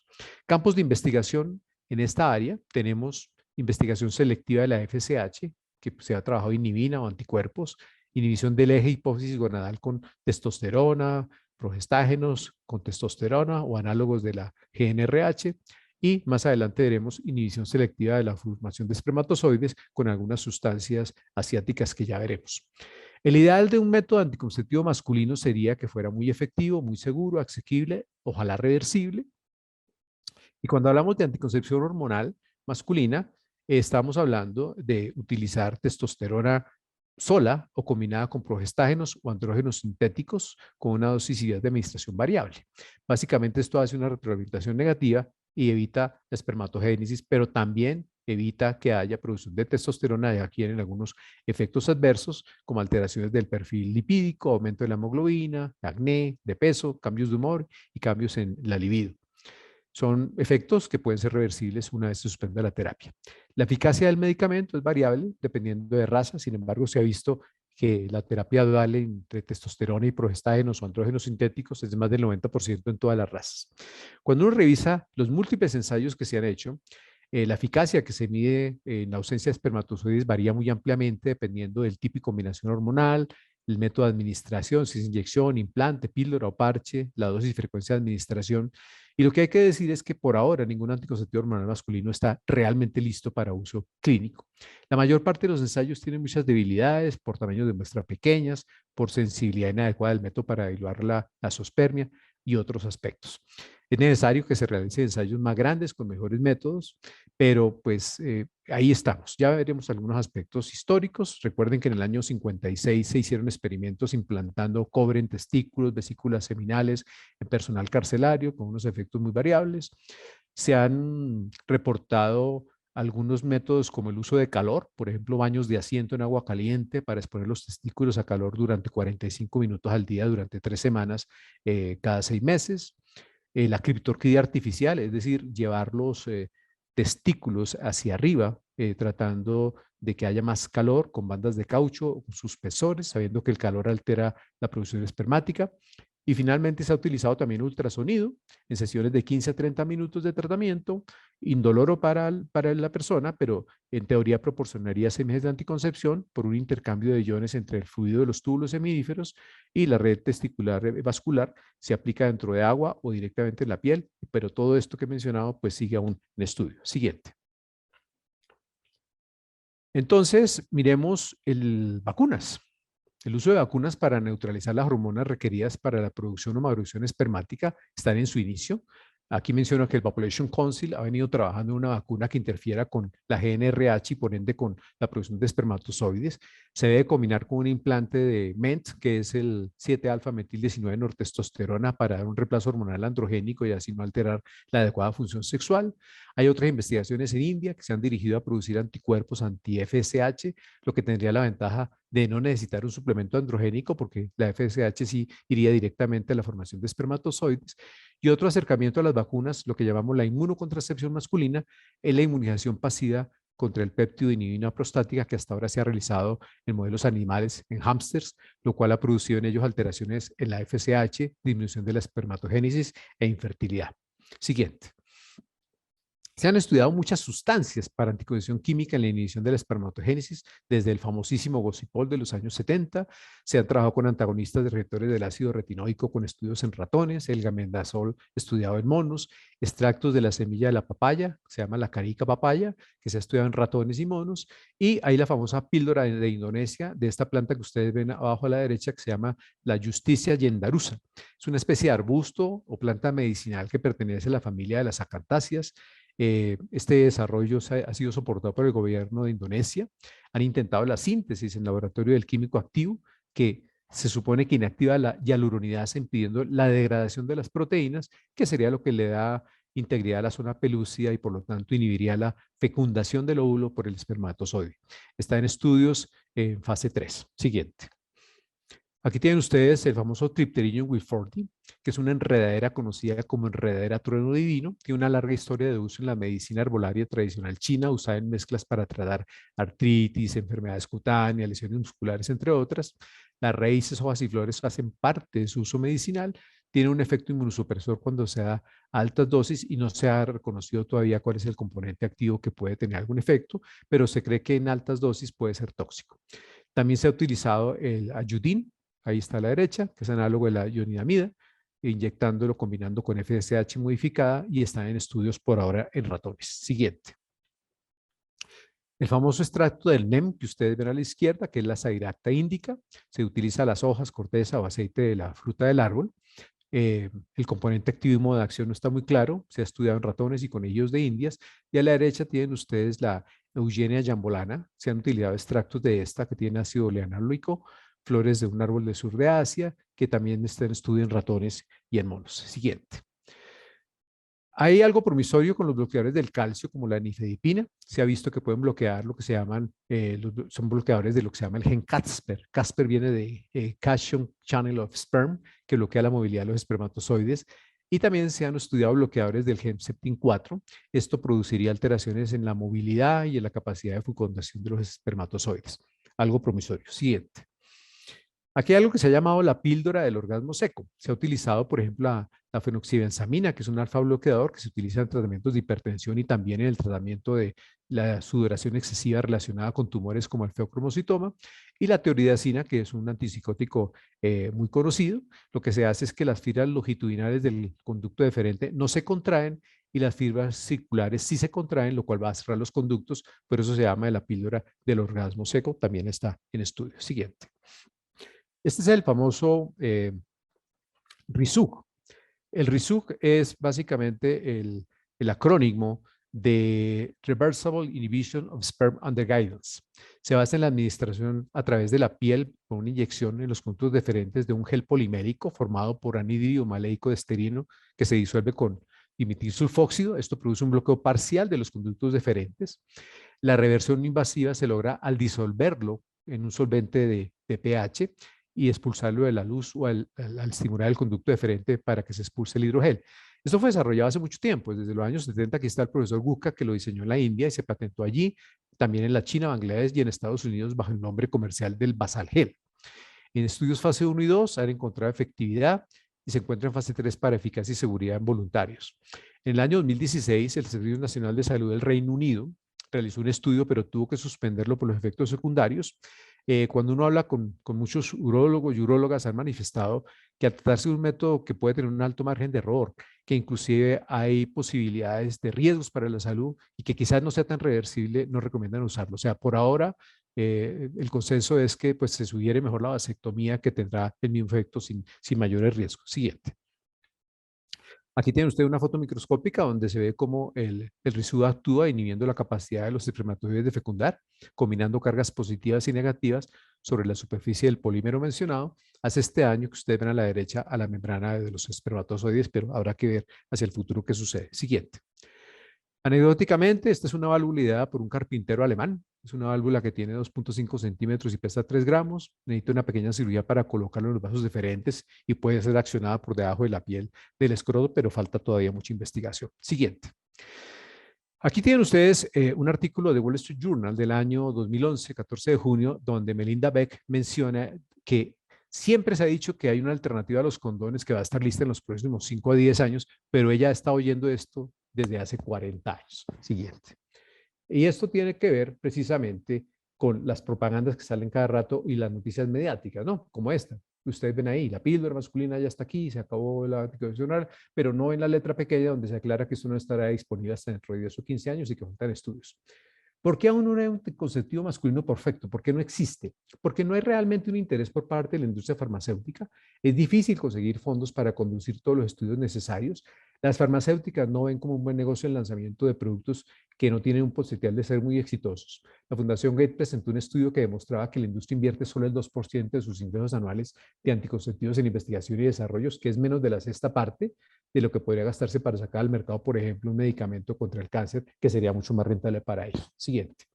Campos de investigación en esta área tenemos investigación selectiva de la FSH, que se ha trabajado inhibina o anticuerpos, inhibición del eje hipófisis gonadal con testosterona, progestágenos con testosterona o análogos de la GnRH, y más adelante veremos inhibición selectiva de la formación de espermatozoides con algunas sustancias asiáticas que ya veremos. El ideal de un método anticonceptivo masculino sería que fuera muy efectivo, muy seguro, asequible, ojalá reversible. Y cuando hablamos de anticoncepción hormonal masculina, estamos hablando de utilizar testosterona sola o combinada con progestágenos o andrógenos sintéticos con una dosis de administración variable. Básicamente esto hace una retroalimentación negativa y evita la espermatogénesis, pero también evita que haya producción de testosterona, ya aquí en algunos efectos adversos como alteraciones del perfil lipídico, aumento de la hemoglobina, acné, de peso, cambios de humor y cambios en la libido. Son efectos que pueden ser reversibles una vez se suspenda la terapia. La eficacia del medicamento es variable dependiendo de raza, sin embargo se ha visto que la terapia dual entre testosterona y progestágenos o andrógenos sintéticos es de más del 90% en todas las razas. Cuando uno revisa los múltiples ensayos que se han hecho, la eficacia que se mide en la ausencia de espermatozoides varía muy ampliamente dependiendo del tipo y combinación hormonal, el método de administración, si es inyección, implante, píldora o parche, la dosis y frecuencia de administración. Y lo que hay que decir es que por ahora ningún anticonceptivo hormonal masculino está realmente listo para uso clínico. La mayor parte de los ensayos tienen muchas debilidades por tamaños de muestra pequeñas, por sensibilidad inadecuada del método para diluir la azoospermia y otros aspectos. Es necesario que se realicen ensayos más grandes con mejores métodos, pero pues ahí estamos. Ya veremos algunos aspectos históricos. Recuerden que en el año 56 se hicieron experimentos implantando cobre en testículos, vesículas seminales en personal carcelario con unos efectos muy variables. Se han reportado algunos métodos como el uso de calor, por ejemplo, baños de asiento en agua caliente para exponer los testículos a calor durante 45 minutos al día durante 3 semanas cada 6 meses. La criptorquidia artificial, es decir, llevar los testículos hacia arriba, tratando de que haya más calor con bandas de caucho o con suspensores, sabiendo que el calor altera la producción espermática. Y finalmente se ha utilizado también ultrasonido en sesiones de 15 a 30 minutos de tratamiento, indoloro para la persona, pero en teoría proporcionaría 6 meses de anticoncepción por un intercambio de iones entre el fluido de los túbulos semidíferos y la red testicular vascular. Se aplica dentro de agua o directamente en la piel, pero todo esto que he mencionado pues sigue aún en estudio. Siguiente. Entonces, miremos vacunas. El uso de vacunas para neutralizar las hormonas requeridas para la producción o maduración espermática están en su inicio. Aquí menciono que el Population Council ha venido trabajando en una vacuna que interfiera con la GnRH y por ende con la producción de espermatozoides. Se debe combinar con un implante de MENT, que es el 7-alfa-metil-19 nortestosterona, para dar un reemplazo hormonal androgénico y así no alterar la adecuada función sexual. Hay otras investigaciones en India que se han dirigido a producir anticuerpos anti-FSH, lo que tendría la ventaja de no necesitar un suplemento androgénico porque la FSH sí iría directamente a la formación de espermatozoides. Y otro acercamiento a las vacunas, lo que llamamos la inmunocontracepción masculina, es la inmunización pasiva contra el péptido de inhibina prostática que hasta ahora se ha realizado en modelos animales, en hámsters, lo cual ha producido en ellos alteraciones en la FSH, disminución de la espermatogénesis e infertilidad. Siguiente. Se han estudiado muchas sustancias para anticoncepción química en la inhibición de la espermatogénesis, desde el famosísimo Gocipol de los años 70. Se han trabajado con antagonistas de receptores del ácido retinoico con estudios en ratones, el gamendazol estudiado en monos, extractos de la semilla de la papaya, se llama la carica papaya, que se ha estudiado en ratones y monos, y hay la famosa píldora de Indonesia, de esta planta que ustedes ven abajo a la derecha, que se llama la Justicia yendarusa. Es una especie de arbusto o planta medicinal que pertenece a la familia de las acantáceas. Este desarrollo ha sido soportado por el gobierno de Indonesia. Han intentado la síntesis en laboratorio del químico activo, que se supone que inactiva la hialuronidasa, impidiendo la degradación de las proteínas, que sería lo que le da integridad a la zona pelúcida y por lo tanto inhibiría la fecundación del óvulo por el espermatozoide. Está en estudios en fase 3. Siguiente. Aquí tienen ustedes el famoso Tripteridium wilfordi, que es una enredadera conocida como enredadera trueno divino. Tiene una larga historia de uso en la medicina herbolaria tradicional china, usada en mezclas para tratar artritis, enfermedades cutáneas, lesiones musculares, entre otras. Las raíces, hojas y flores hacen parte de su uso medicinal. Tiene un efecto inmunosupresor cuando se da a altas dosis y no se ha reconocido todavía cuál es el componente activo que puede tener algún efecto, pero se cree que en altas dosis puede ser tóxico. También se ha utilizado el ayudín, ahí está a la derecha, que es análogo de la ionidamida, inyectándolo combinando con FSH modificada y está en estudios por ahora en ratones. Siguiente. El famoso extracto del NEM que ustedes ven a la izquierda, que es la Zairacta indica, se utiliza las hojas, corteza o aceite de la fruta del árbol. El componente activo y modo de acción no está muy claro, se ha estudiado en ratones y conejillos de indias, y a la derecha tienen ustedes la Eugenia jambolana, se han utilizado extractos de esta que tiene ácido oleanólico, flores de un árbol del sur de Asia, que también está en estudio en ratones y en monos. Siguiente. Hay algo promisorio con los bloqueadores del calcio, como la nifedipina. Se ha visto que pueden bloquear lo que se llaman, son bloqueadores de lo que se llama el gen Casper. Casper viene de Cation Channel of Sperm, que bloquea la movilidad de los espermatozoides. Y también se han estudiado bloqueadores del gen Septin4. Esto produciría alteraciones en la movilidad y en la capacidad de fecundación de los espermatozoides. Algo promisorio. Siguiente. Aquí hay algo que se ha llamado la píldora del orgasmo seco. Se ha utilizado, por ejemplo, la fenoxibenzamina, que es un alfa bloqueador que se utiliza en tratamientos de hipertensión y también en el tratamiento de la sudoración excesiva relacionada con tumores como el feocromocitoma, y la teoridacina, que es un antipsicótico muy conocido. Lo que se hace es que las fibras longitudinales del conducto deferente no se contraen y las fibras circulares sí se contraen, lo cual va a cerrar los conductos, por eso se llama la píldora del orgasmo seco, también está en estudio. Siguiente. Este es el famoso RISUC. El RISUC es básicamente el acrónimo de Reversible Inhibition of Sperm Under Guidance. Se basa en la administración a través de la piel con una inyección en los conductos deferentes de un gel polimérico formado por anhídrido maleico de esterino que se disuelve con dimetilsulfóxido. Esto produce un bloqueo parcial de los conductos deferentes. La reversión invasiva se logra al disolverlo en un solvente de pH y expulsarlo de la luz o al estimular el conducto deferente para que se expulse el hidrogel. Esto fue desarrollado hace mucho tiempo, desde los años 70. Aquí está el profesor Gupta, que lo diseñó en la India y se patentó allí, también en la China, Bangladesh y en Estados Unidos bajo el nombre comercial del Basalgel. En estudios fase 1 y 2 han encontrado efectividad y se encuentra en fase 3 para eficacia y seguridad en voluntarios. En el año 2016, el Servicio Nacional de Salud del Reino Unido realizó un estudio, pero tuvo que suspenderlo por los efectos secundarios. Cuando uno habla con muchos urólogos y urólogas, han manifestado que al tratarse de un método que puede tener un alto margen de error, que inclusive hay posibilidades de riesgos para la salud y que quizás no sea tan reversible, no recomiendan usarlo. O sea, por ahora, el consenso es que pues, se sugiere mejor la vasectomía, que tendrá el mismo efecto sin mayores riesgos. Siguiente. Aquí tiene usted una foto microscópica donde se ve cómo el RISU actúa inhibiendo la capacidad de los espermatozoides de fecundar, combinando cargas positivas y negativas sobre la superficie del polímero mencionado. Hace este daño que ustedes ven a la derecha a la membrana de los espermatozoides, pero habrá que ver hacia el futuro qué sucede. Siguiente. Anecdóticamente, esta es una válvula ideada por un carpintero alemán. Es una válvula que tiene 2.5 centímetros y pesa 3 gramos. Necesita una pequeña cirugía para colocarlo en los vasos deferentes y puede ser accionada por debajo de la piel del escroto, pero falta todavía mucha investigación. Siguiente. Aquí tienen ustedes un artículo de Wall Street Journal del año 2011, 14 de junio, donde Melinda Beck menciona que siempre se ha dicho que hay una alternativa a los condones que va a estar lista en los próximos 5 a 10 años, pero ella está oyendo esto desde hace 40 años. Siguiente. Y esto tiene que ver precisamente con las propagandas que salen cada rato y las noticias mediáticas, ¿no? Como esta. Ustedes ven ahí, la píldora masculina ya está aquí, se acabó la anticoncepción, pero no ven la letra pequeña donde se aclara que esto no estará disponible hasta dentro de 10 o 15 años y que faltan estudios. ¿Por qué aún no hay un anticonceptivo masculino perfecto? ¿Por qué no existe? Porque no hay realmente un interés por parte de la industria farmacéutica. Es difícil conseguir fondos para conducir todos los estudios necesarios. Las farmacéuticas no ven como un buen negocio el lanzamiento de productos que no tienen un potencial de ser muy exitosos. La Fundación Gates presentó un estudio que demostraba que la industria invierte solo el 2% de sus ingresos anuales de anticonceptivos en investigación y desarrollos, que es menos de la sexta parte de lo que podría gastarse para sacar al mercado, por ejemplo, un medicamento contra el cáncer, que sería mucho más rentable para ellos. Siguiente.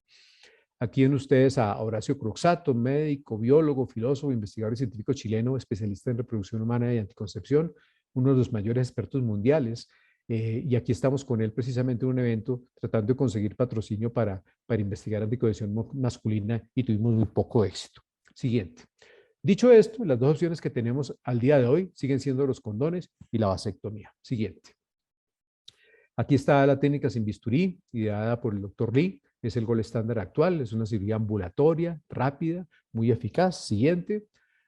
Aquí ven ustedes a Horacio Croxato, médico, biólogo, filósofo, investigador y científico chileno, especialista en reproducción humana y anticoncepción, uno de los mayores expertos mundiales. Y aquí estamos con él precisamente en un evento tratando de conseguir patrocinio para investigar anticoncepción masculina y tuvimos muy poco éxito. Siguiente. Dicho esto, las dos opciones que tenemos al día de hoy siguen siendo los condones y la vasectomía. Siguiente. Aquí está la técnica sin bisturí, ideada por el Dr. Lee. Es el gold estándar actual. Es una cirugía ambulatoria, rápida, muy eficaz. Siguiente.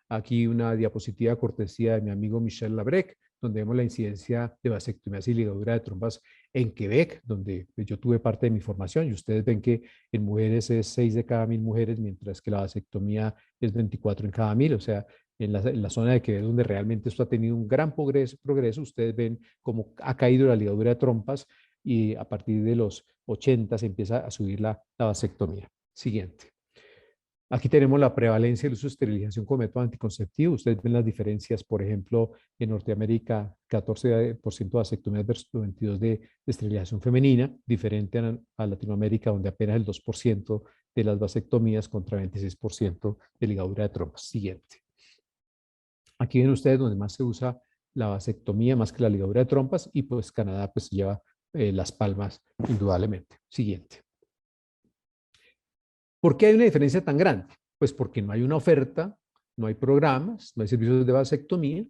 Aquí una diapositiva cortesía de mi amigo Michel Labrec, donde vemos la incidencia de vasectomías y ligadura de trompas en Quebec, donde yo tuve parte de mi formación. Y ustedes ven que en mujeres es 6 de cada 1000 mujeres, mientras que la vasectomía es 24 en cada 1000. O sea, en la zona de Quebec, donde realmente esto ha tenido un gran progreso, ustedes ven cómo ha caído la ligadura de trompas y a partir de los 80 se empieza a subir la vasectomía. Siguiente. Aquí tenemos la prevalencia del uso de esterilización como método anticonceptivo. Ustedes ven las diferencias, por ejemplo, en Norteamérica, 14% de vasectomías versus 22% de esterilización femenina, diferente a Latinoamérica, donde apenas el 2% de las vasectomías contra 26% de ligadura de trompas. Siguiente. Aquí ven ustedes donde más se usa la vasectomía más que la ligadura de trompas y pues Canadá pues lleva las palmas indudablemente. Siguiente. ¿Por qué hay una diferencia tan grande? Pues porque no hay una oferta, no hay programas, no hay servicios de vasectomía.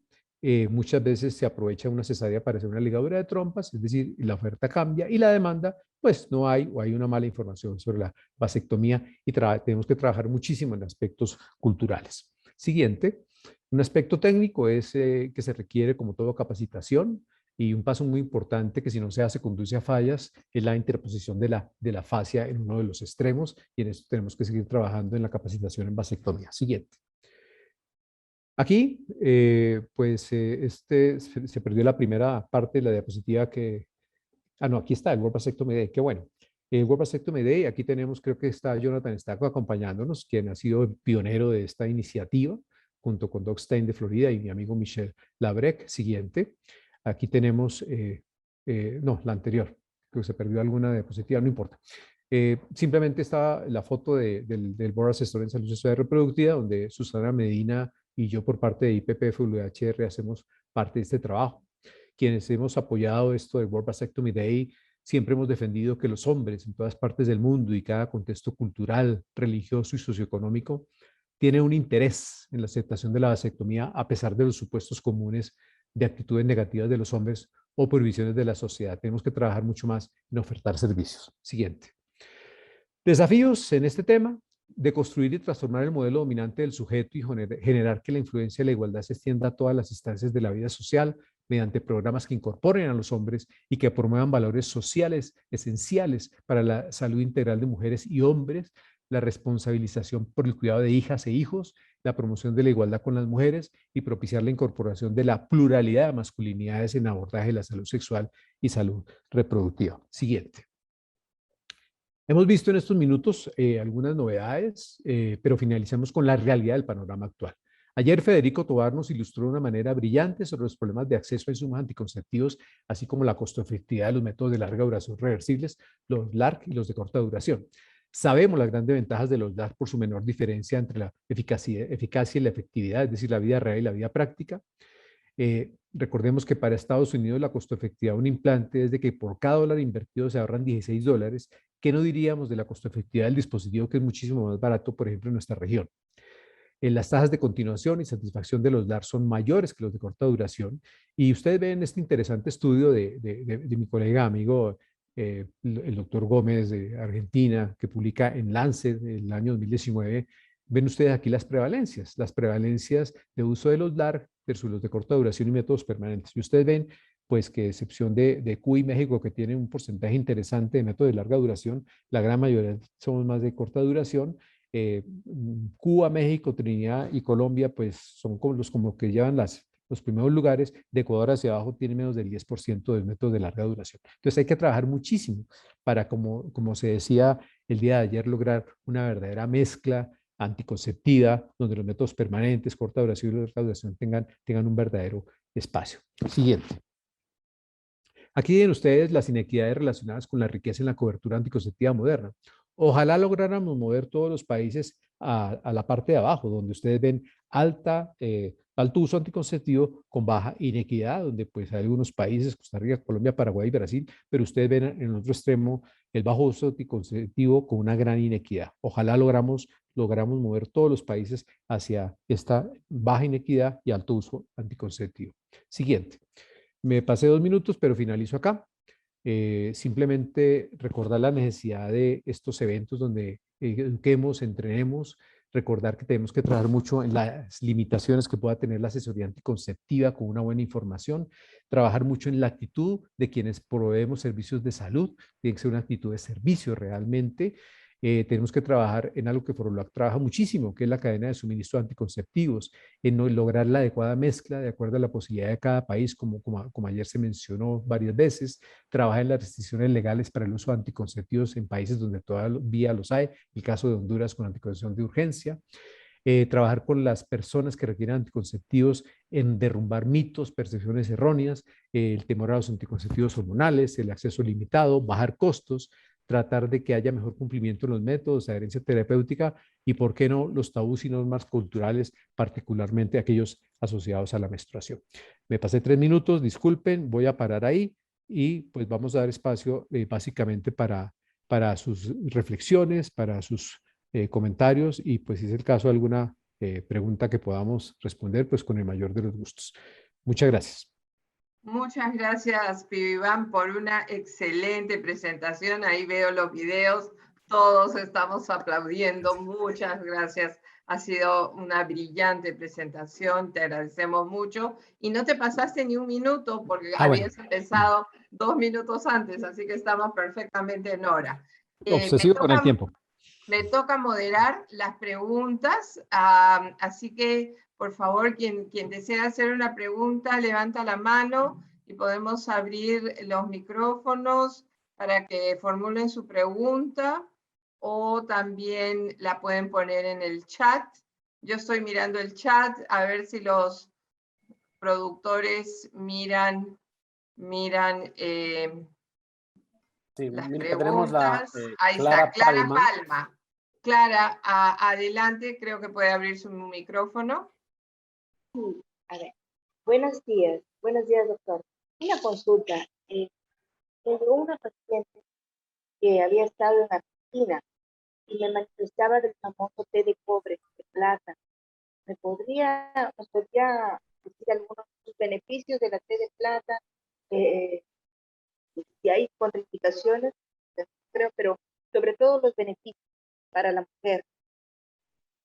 Muchas veces se aprovecha una cesárea para hacer una ligadura de trompas, es decir, la oferta cambia y la demanda, pues no hay o hay una mala información sobre la vasectomía y tenemos que trabajar muchísimo en aspectos culturales. Siguiente, un aspecto técnico es que se requiere, como todo, capacitación. Y un paso muy importante que si no se hace conduce a fallas es la interposición de la fascia en uno de los extremos y en esto tenemos que seguir trabajando en la capacitación en vasectomía. Siguiente. Aquí, se perdió la primera parte de la diapositiva que... Ah, no, aquí está el World Vasectomy Day, qué bueno. El World Vasectomy Day, aquí tenemos, creo que está Jonathan Stacco acompañándonos, quien ha sido el pionero de esta iniciativa, junto con Doug Stein de Florida y mi amigo Michel Labrec. Siguiente. Aquí tenemos, no, la anterior, creo que se perdió alguna diapositiva, no importa. Simplemente está la foto del Board Asesor en Salud Sexual y Reproductiva, donde Susana Medina y yo por parte de IPPF WHR hacemos parte de este trabajo. Quienes hemos apoyado esto del World Vasectomy Day, siempre hemos defendido que los hombres en todas partes del mundo y cada contexto cultural, religioso y socioeconómico tienen un interés en la aceptación de la vasectomía a pesar de los supuestos comunes de actitudes negativas de los hombres o prohibiciones de la sociedad. Tenemos que trabajar mucho más en ofertar servicios. Siguiente. Desafíos en este tema: de construir y transformar el modelo dominante del sujeto y generar que la influencia de la igualdad se extienda a todas las instancias de la vida social mediante programas que incorporen a los hombres y que promuevan valores sociales esenciales para la salud integral de mujeres y hombres, la responsabilización por el cuidado de hijas e hijos, la promoción de la igualdad con las mujeres y propiciar la incorporación de la pluralidad de masculinidades en abordaje de la salud sexual y salud reproductiva. Siguiente. Hemos visto en estos minutos algunas novedades, pero finalizamos con la realidad del panorama actual. Ayer Federico Tovar nos ilustró de una manera brillante sobre los problemas de acceso a insumos anticonceptivos, así como la costo-efectividad de los métodos de larga duración reversibles, los LARC y los de corta duración. Sabemos las grandes ventajas de los LARC por su menor diferencia entre la eficacia y la efectividad, es decir, la vida real y la vida práctica. Recordemos que para Estados Unidos la costo-efectividad de un implante es de que por cada dólar invertido se ahorran $16. ¿Qué no diríamos de la costo-efectividad del dispositivo, que es muchísimo más barato, por ejemplo, en nuestra región? Las tasas de continuación y satisfacción de los LAR son mayores que los de corta duración. Y ustedes ven este interesante estudio de mi colega amigo, el doctor Gómez de Argentina, que publica en Lancet en el año 2019. Ven ustedes aquí las prevalencias de uso de los LAR versus los de corta duración y métodos permanentes. Y ustedes ven pues que, excepción de Cuba y México, que tienen un porcentaje interesante de métodos de larga duración, la gran mayoría somos más de corta duración. Cuba, México, Trinidad y Colombia, pues son como que llevan los primeros lugares. De Ecuador hacia abajo tiene menos del 10% de métodos de larga duración. Entonces hay que trabajar muchísimo para, como se decía el día de ayer, lograr una verdadera mezcla anticonceptiva, donde los métodos permanentes, corta duración y larga duración tengan un verdadero espacio. Siguiente. Aquí tienen ustedes las inequidades relacionadas con la riqueza en la cobertura anticonceptiva moderna. Ojalá lográramos mover todos los países a la parte de abajo, donde ustedes ven alto uso anticonceptivo con baja inequidad, donde pues hay algunos países, Costa Rica, Colombia, Paraguay y Brasil, pero ustedes ven en el otro extremo el bajo uso anticonceptivo con una gran inequidad. Ojalá logramos mover todos los países hacia esta baja inequidad y alto uso anticonceptivo. Siguiente. Me pasé 2 minutos, pero finalizo acá. Simplemente recordar la necesidad de estos eventos donde eduquemos, entrenemos, recordar que tenemos que trabajar mucho en las limitaciones que pueda tener la asesoría anticonceptiva con una buena información, trabajar mucho en la actitud de quienes proveemos servicios de salud, tiene que ser una actitud de servicio realmente. Tenemos que trabajar en algo que Forolac trabaja muchísimo, que es la cadena de suministro de anticonceptivos, en lograr la adecuada mezcla de acuerdo a la posibilidad de cada país, como ayer se mencionó varias veces. Trabaja en las restricciones legales para el uso de anticonceptivos en países donde todavía los hay, el caso de Honduras con anticoncepción de urgencia. Trabajar con las personas que requieren anticonceptivos en derrumbar mitos, percepciones erróneas, el temor a los anticonceptivos hormonales, el acceso limitado, bajar costos, tratar de que haya mejor cumplimiento en los métodos, adherencia terapéutica y, ¿por qué no?, los tabús y normas culturales, particularmente aquellos asociados a la menstruación. Me pasé 3 minutos, disculpen, voy a parar ahí y pues vamos a dar espacio básicamente para sus reflexiones, para sus comentarios y pues si es el caso alguna pregunta que podamos responder, pues con el mayor de los gustos. Muchas gracias. Muchas gracias, Pibiván, por una excelente presentación. Ahí veo los videos, todos estamos aplaudiendo. Muchas gracias. Ha sido una brillante presentación, te agradecemos mucho. Y no te pasaste ni un minuto porque habías empezado 2 minutos antes, así que estamos perfectamente en hora. Obsesivo con el tiempo. Me toca moderar las preguntas, así que Por favor, quien desea hacer una pregunta, levanta la mano y podemos abrir los micrófonos para que formulen su pregunta, o también la pueden poner en el chat. Yo estoy mirando el chat a ver si los productores miran Sí, las mira, tenemos preguntas. Ahí Clara está, Clara Palma. Palma. Clara, adelante, creo que puede abrir su micrófono. Sí, a ver. Buenos días, doctor. Una consulta. Me llegó una paciente que había estado en Argentina y me manifestaba del famoso té de cobre, de plata. Nos podría decir algunos de los beneficios de la té de plata? Si hay contraindicaciones, creo, pero sobre todo los beneficios para la mujer.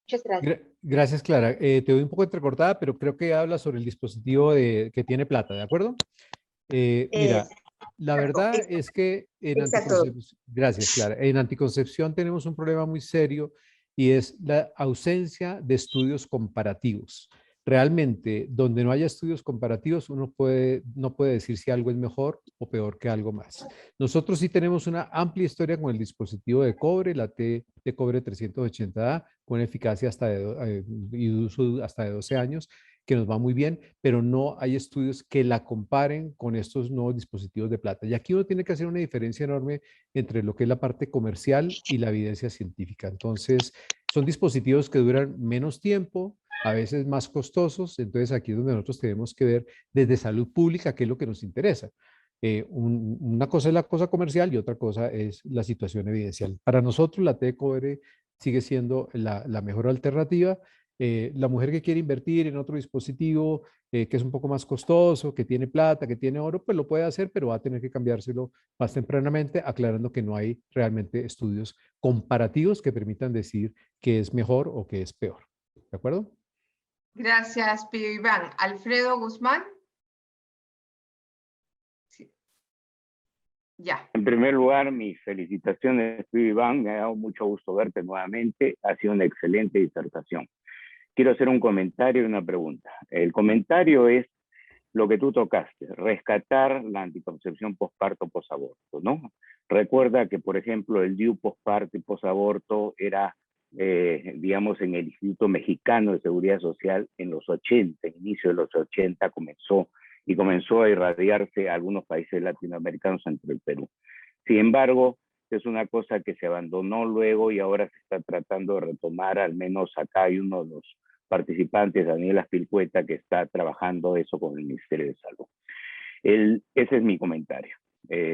Muchas gracias. Gracias, Clara. Te doy un poco entrecortada, pero creo que habla sobre el dispositivo que tiene plata, ¿de acuerdo? Mira, la verdad es que en Exacto. gracias, Clara. En anticoncepción tenemos un problema muy serio y es la ausencia de estudios comparativos. Realmente, donde no haya estudios comparativos, uno no puede decir si algo es mejor o peor que algo más. Nosotros sí tenemos una amplia historia con el dispositivo de cobre, la T de cobre 380A, con eficacia y uso hasta de 12 años, que nos va muy bien, pero no hay estudios que la comparen con estos nuevos dispositivos de plata. Y aquí uno tiene que hacer una diferencia enorme entre lo que es la parte comercial y la evidencia científica. Entonces, son dispositivos que duran menos tiempo, a veces más costosos, entonces aquí es donde nosotros tenemos que ver desde salud pública qué es lo que nos interesa. Una cosa es la cosa comercial y otra cosa es la situación evidencial. Para nosotros la T-Cobre sigue siendo la mejor alternativa. La mujer que quiere invertir en otro dispositivo que es un poco más costoso, que tiene plata, que tiene oro, pues lo puede hacer, pero va a tener que cambiárselo más tempranamente, aclarando que no hay realmente estudios comparativos que permitan decir que es mejor o que es peor. ¿De acuerdo? Gracias, Pío Iván. Alfredo Guzmán. Sí. Ya. En primer lugar, mis felicitaciones, Pío Iván. Me ha dado mucho gusto verte nuevamente. Ha sido una excelente disertación. Quiero hacer un comentario y una pregunta. El comentario es lo que tú tocaste, rescatar la anticoncepción posparto, posaborto, ¿no? Recuerda que, por ejemplo, el DIU posparto y posaborto era, digamos, en el Instituto Mexicano de Seguridad Social en los 80, inicio de los 80 comenzó a irradiarse a algunos países latinoamericanos entre el Perú. Sin embargo, es una cosa que se abandonó luego y ahora se está tratando de retomar, al menos acá hay uno de los participantes, Daniel Aspilcueta, que está trabajando eso con el Ministerio de Salud. Ese es mi comentario.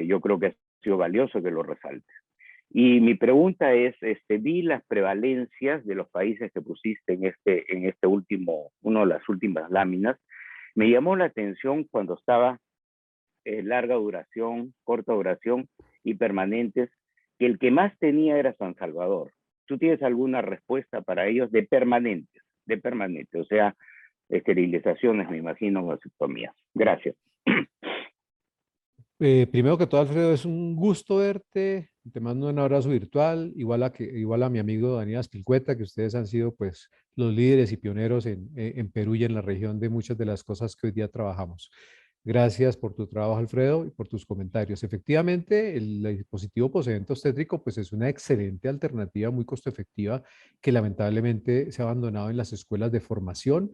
Yo creo que ha sido valioso que lo resalte. Y mi pregunta es, vi las prevalencias de los países que pusiste en este último, una de las últimas láminas. Me llamó la atención cuando estaba larga duración, corta duración y permanentes, que el que más tenía era San Salvador. ¿Tú tienes alguna respuesta para ellos de permanentes? O sea, esterilizaciones, me imagino, vasectomías. Gracias. Primero que todo, Alfredo, es un gusto verte. Te mando un abrazo virtual, igual a mi amigo Daniel Aspilcueta, que ustedes han sido pues los líderes y pioneros en Perú y en la región de muchas de las cosas que hoy día trabajamos. Gracias por tu trabajo, Alfredo, y por tus comentarios. Efectivamente, el dispositivo posevento obstétrico pues es una excelente alternativa, muy costo efectiva, que lamentablemente se ha abandonado en las escuelas de formación.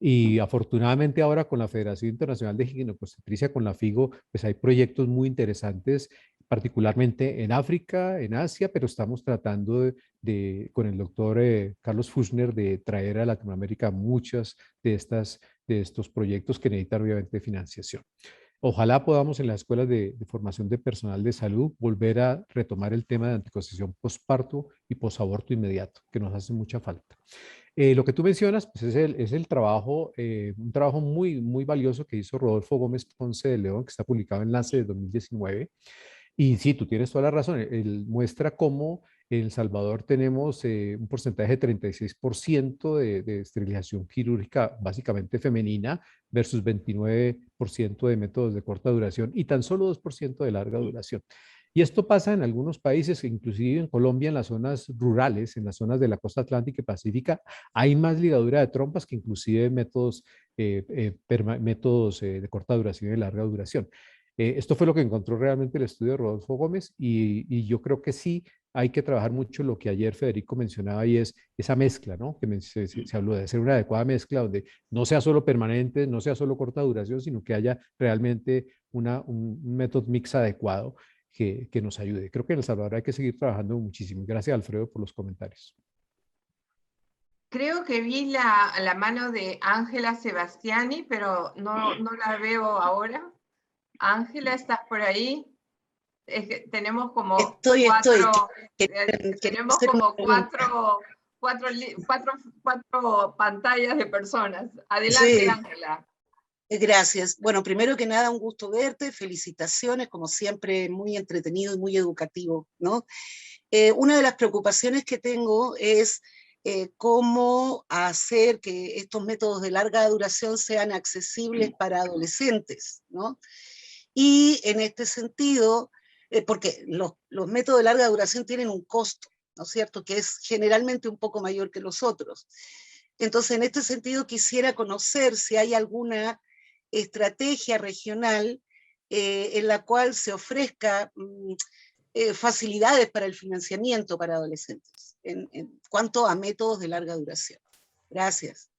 Y afortunadamente ahora con la Federación Internacional de Ginecobstetricia, con la FIGO, pues hay proyectos muy interesantes, particularmente en África, en Asia, pero estamos tratando con el doctor Carlos Fuchner de traer a Latinoamérica muchas de estos proyectos que necesitan obviamente financiación. Ojalá podamos en las escuelas de formación de personal de salud volver a retomar el tema de anticoncepción posparto y posaborto inmediato, que nos hace mucha falta. Lo que tú mencionas pues es el trabajo, un trabajo muy, muy valioso que hizo Rodolfo Gómez Ponce de León, que está publicado en Lance de 2019. Y sí, tú tienes toda la razón. Él muestra cómo en El Salvador tenemos un porcentaje de 36% de esterilización quirúrgica básicamente femenina versus 29% de métodos de corta duración y tan solo 2% de larga duración. Y esto pasa en algunos países, inclusive en Colombia, en las zonas rurales, en las zonas de la costa atlántica y pacífica, hay más ligadura de trompas que inclusive métodos de corta duración y larga duración. Esto fue lo que encontró realmente el estudio de Rodolfo Gómez y yo creo que sí hay que trabajar mucho lo que ayer Federico mencionaba y es esa mezcla, ¿no? Que se habló de hacer una adecuada mezcla donde no sea solo permanente, no sea solo corta duración, sino que haya realmente un método mix adecuado que nos ayude. Creo que en El Salvador hay que seguir trabajando muchísimo. Gracias, Alfredo, por los comentarios. Creo que vi la mano de Ángela Sebastiani, pero no la veo ahora. Ángela, ¿estás por ahí? Es que tenemos como Estoy. cuatro, Quería tenemos hacer una como pregunta. cuatro pantallas de personas. Adelante, Sí, Ángela. gracias. Bueno, primero que nada, un gusto verte, felicitaciones, como siempre, muy entretenido y muy educativo, ¿no? Una de las preocupaciones que tengo es cómo hacer que estos métodos de larga duración sean accesibles para adolescentes, ¿no? Y en este sentido, porque los métodos de larga duración tienen un costo, ¿no es cierto?, que es generalmente un poco mayor que los otros. Entonces, en este sentido, quisiera conocer si hay alguna estrategia regional en la cual se ofrezca facilidades para el financiamiento para adolescentes, en cuanto a métodos de larga duración. Gracias.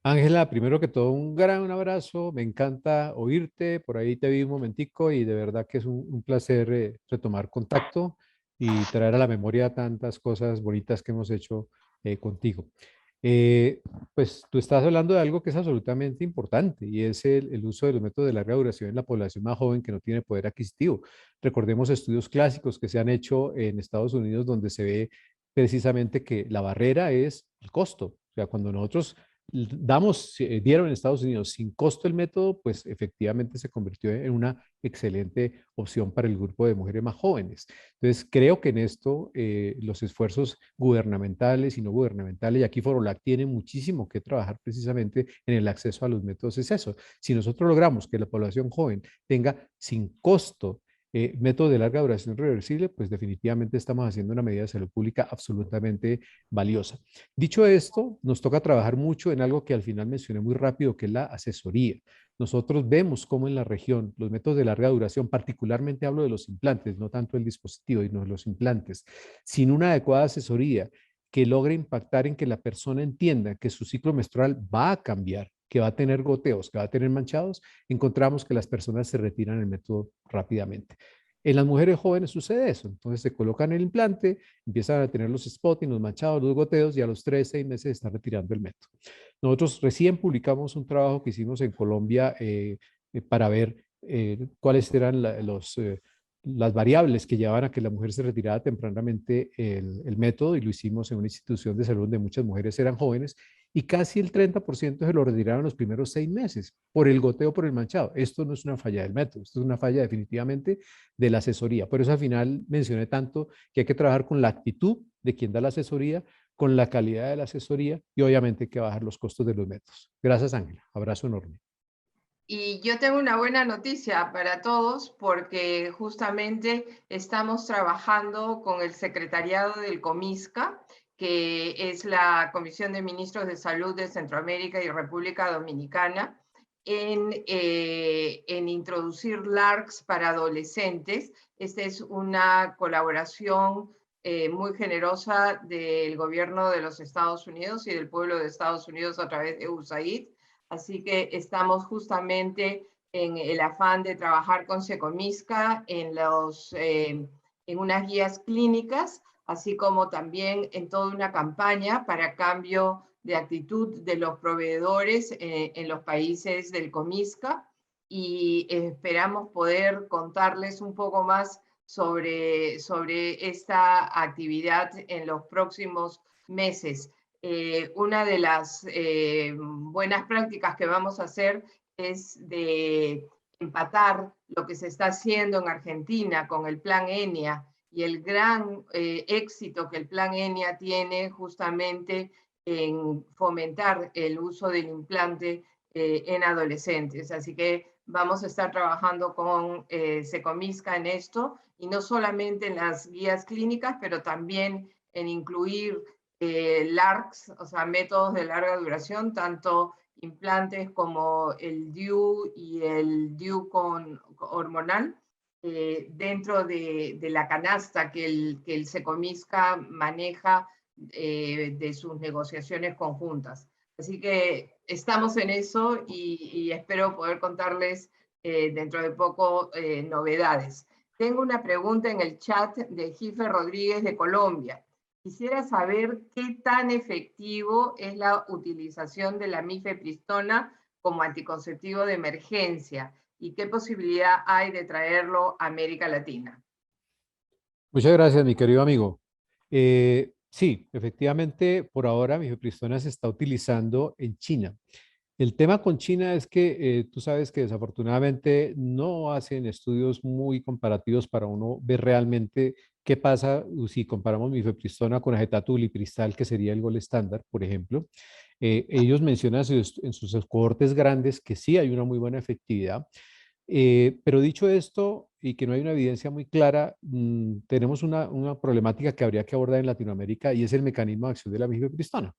Ángela, primero que todo, un gran abrazo. Me encanta oírte. Por ahí te vi un momentico y de verdad que es un placer retomar contacto y traer a la memoria tantas cosas bonitas que hemos hecho contigo. Pues tú estás hablando de algo que es absolutamente importante y es el uso de los métodos de larga duración en la población más joven que no tiene poder adquisitivo. Recordemos estudios clásicos que se han hecho en Estados Unidos donde se ve precisamente que la barrera es el costo. O sea, cuando nosotros dieron en Estados Unidos sin costo el método, pues efectivamente se convirtió en una excelente opción para el grupo de mujeres más jóvenes. Entonces, creo que en esto los esfuerzos gubernamentales y no gubernamentales, y aquí Forolac tiene muchísimo que trabajar precisamente en el acceso a los métodos, es eso. Si nosotros logramos que la población joven tenga sin costo método de larga duración reversible, pues definitivamente estamos haciendo una medida de salud pública absolutamente valiosa. Dicho esto, nos toca trabajar mucho en algo que al final mencioné muy rápido, que es la asesoría. Nosotros vemos cómo en la región los métodos de larga duración, particularmente hablo de los implantes, no tanto el dispositivo, sino de los implantes, sin una adecuada asesoría que logre impactar en que la persona entienda que su ciclo menstrual va a cambiar, que va a tener goteos, que va a tener manchados, encontramos que las personas se retiran el método rápidamente. En las mujeres jóvenes sucede eso, entonces se colocan el implante, empiezan a tener los spotting, los manchados, los goteos y a los 3, 6 meses están retirando el método. Nosotros recién publicamos un trabajo que hicimos en Colombia para ver cuáles eran las variables que llevaban a que la mujer se retirara tempranamente el método y lo hicimos en una institución de salud donde muchas mujeres eran jóvenes y casi el 30% se lo retiraron los primeros 6 meses por el goteo, por el manchado. Esto no es una falla del método, esto es una falla definitivamente de la asesoría. Por eso al final mencioné tanto que hay que trabajar con la actitud de quien da la asesoría, con la calidad de la asesoría y obviamente hay que bajar los costos de los métodos. Gracias, Ángela. Abrazo enorme. Y yo tengo una buena noticia para todos porque justamente estamos trabajando con el secretariado del COMISCA, que es la Comisión de Ministros de Salud de Centroamérica y República Dominicana, en introducir LARCs para adolescentes. Esta es una colaboración muy generosa del gobierno de los Estados Unidos y del pueblo de Estados Unidos a través de USAID. Así que estamos justamente en el afán de trabajar con Secomisca en unas guías clínicas, así como también en toda una campaña para cambio de actitud de los proveedores en los países del Comisca, y esperamos poder contarles un poco más sobre esta actividad en los próximos meses. Una de las buenas prácticas que vamos a hacer es de empatar lo que se está haciendo en Argentina con el Plan ENIA y el gran éxito que el Plan ENIA tiene justamente en fomentar el uso del implante en adolescentes. Así que vamos a estar trabajando con Secomisca en esto, y no solamente en las guías clínicas, pero también en incluir LARCs, o sea, métodos de larga duración, tanto implantes como el DIU y el DIU hormonal, dentro de la canasta que el Secomisca maneja de sus negociaciones conjuntas. Así que estamos en eso y espero poder contarles dentro de poco novedades. Tengo una pregunta en el chat de Gife Rodríguez de Colombia. Quisiera saber qué tan efectivo es la utilización de la mifepristona como anticonceptivo de emergencia y qué posibilidad hay de traerlo a América Latina. Muchas gracias, mi querido amigo. Sí, efectivamente, por ahora mifepristona se está utilizando en China. El tema con China es que tú sabes que desafortunadamente no hacen estudios muy comparativos para uno ver realmente qué pasa si comparamos mifepristona con acetato ulipristal, que sería el gol estándar, por ejemplo. Ellos mencionan en sus cohortes grandes que sí hay una muy buena efectividad. Pero dicho esto, y que no hay una evidencia muy clara, tenemos una problemática que habría que abordar en Latinoamérica y es el mecanismo de acción de la mifepristona,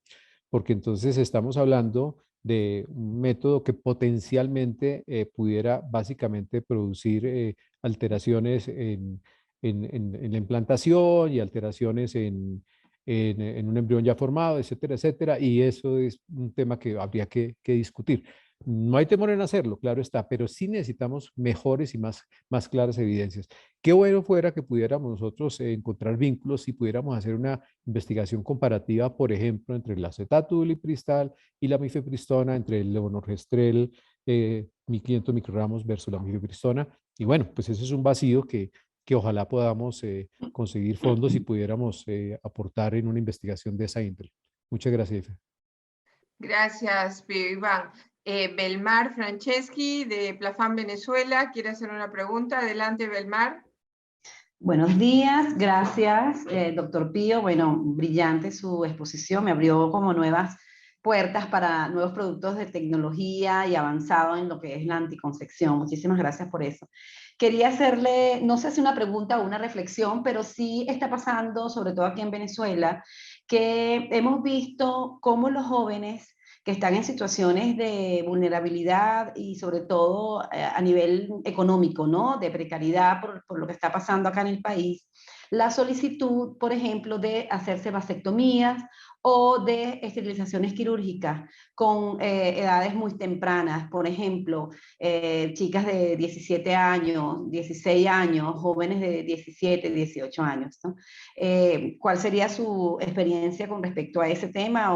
porque entonces estamos hablando de un método que potencialmente pudiera básicamente producir alteraciones en la implantación y alteraciones en un embrión ya formado, etcétera, etcétera, y eso es un tema que habría que discutir. No hay temor en hacerlo, claro está, pero sí necesitamos mejores y más claras evidencias. Qué bueno fuera que pudiéramos nosotros encontrar vínculos y pudiéramos hacer una investigación comparativa, por ejemplo, entre el acetato ulipristal y la mifepristona, entre el levonorgestrel, 1500 microgramos versus la mifepristona. Y bueno, pues ese es un vacío que ojalá podamos conseguir fondos y pudiéramos aportar en una investigación de esa índole. Muchas gracias, Ife. Gracias, Pío Iván. Belmar Franceschi, de Plafam Venezuela, quiere hacer una pregunta. Adelante, Belmar. Buenos días, gracias, doctor Pío. Bueno, brillante su exposición, me abrió como nuevas puertas para nuevos productos de tecnología y avanzado en lo que es la anticoncepción. Muchísimas gracias por eso. Quería hacerle, no sé si una pregunta o una reflexión, pero sí está pasando, sobre todo aquí en Venezuela, que hemos visto cómo los jóvenes que están en situaciones de vulnerabilidad y sobre todo a nivel económico, ¿no? De precariedad por lo que está pasando acá en el país, la solicitud, por ejemplo, de hacerse vasectomías o de esterilizaciones quirúrgicas con edades muy tempranas, por ejemplo, chicas de 17 años, 16 años, jóvenes de 17, 18 años, ¿no? ¿Cuál sería su experiencia con respecto a ese tema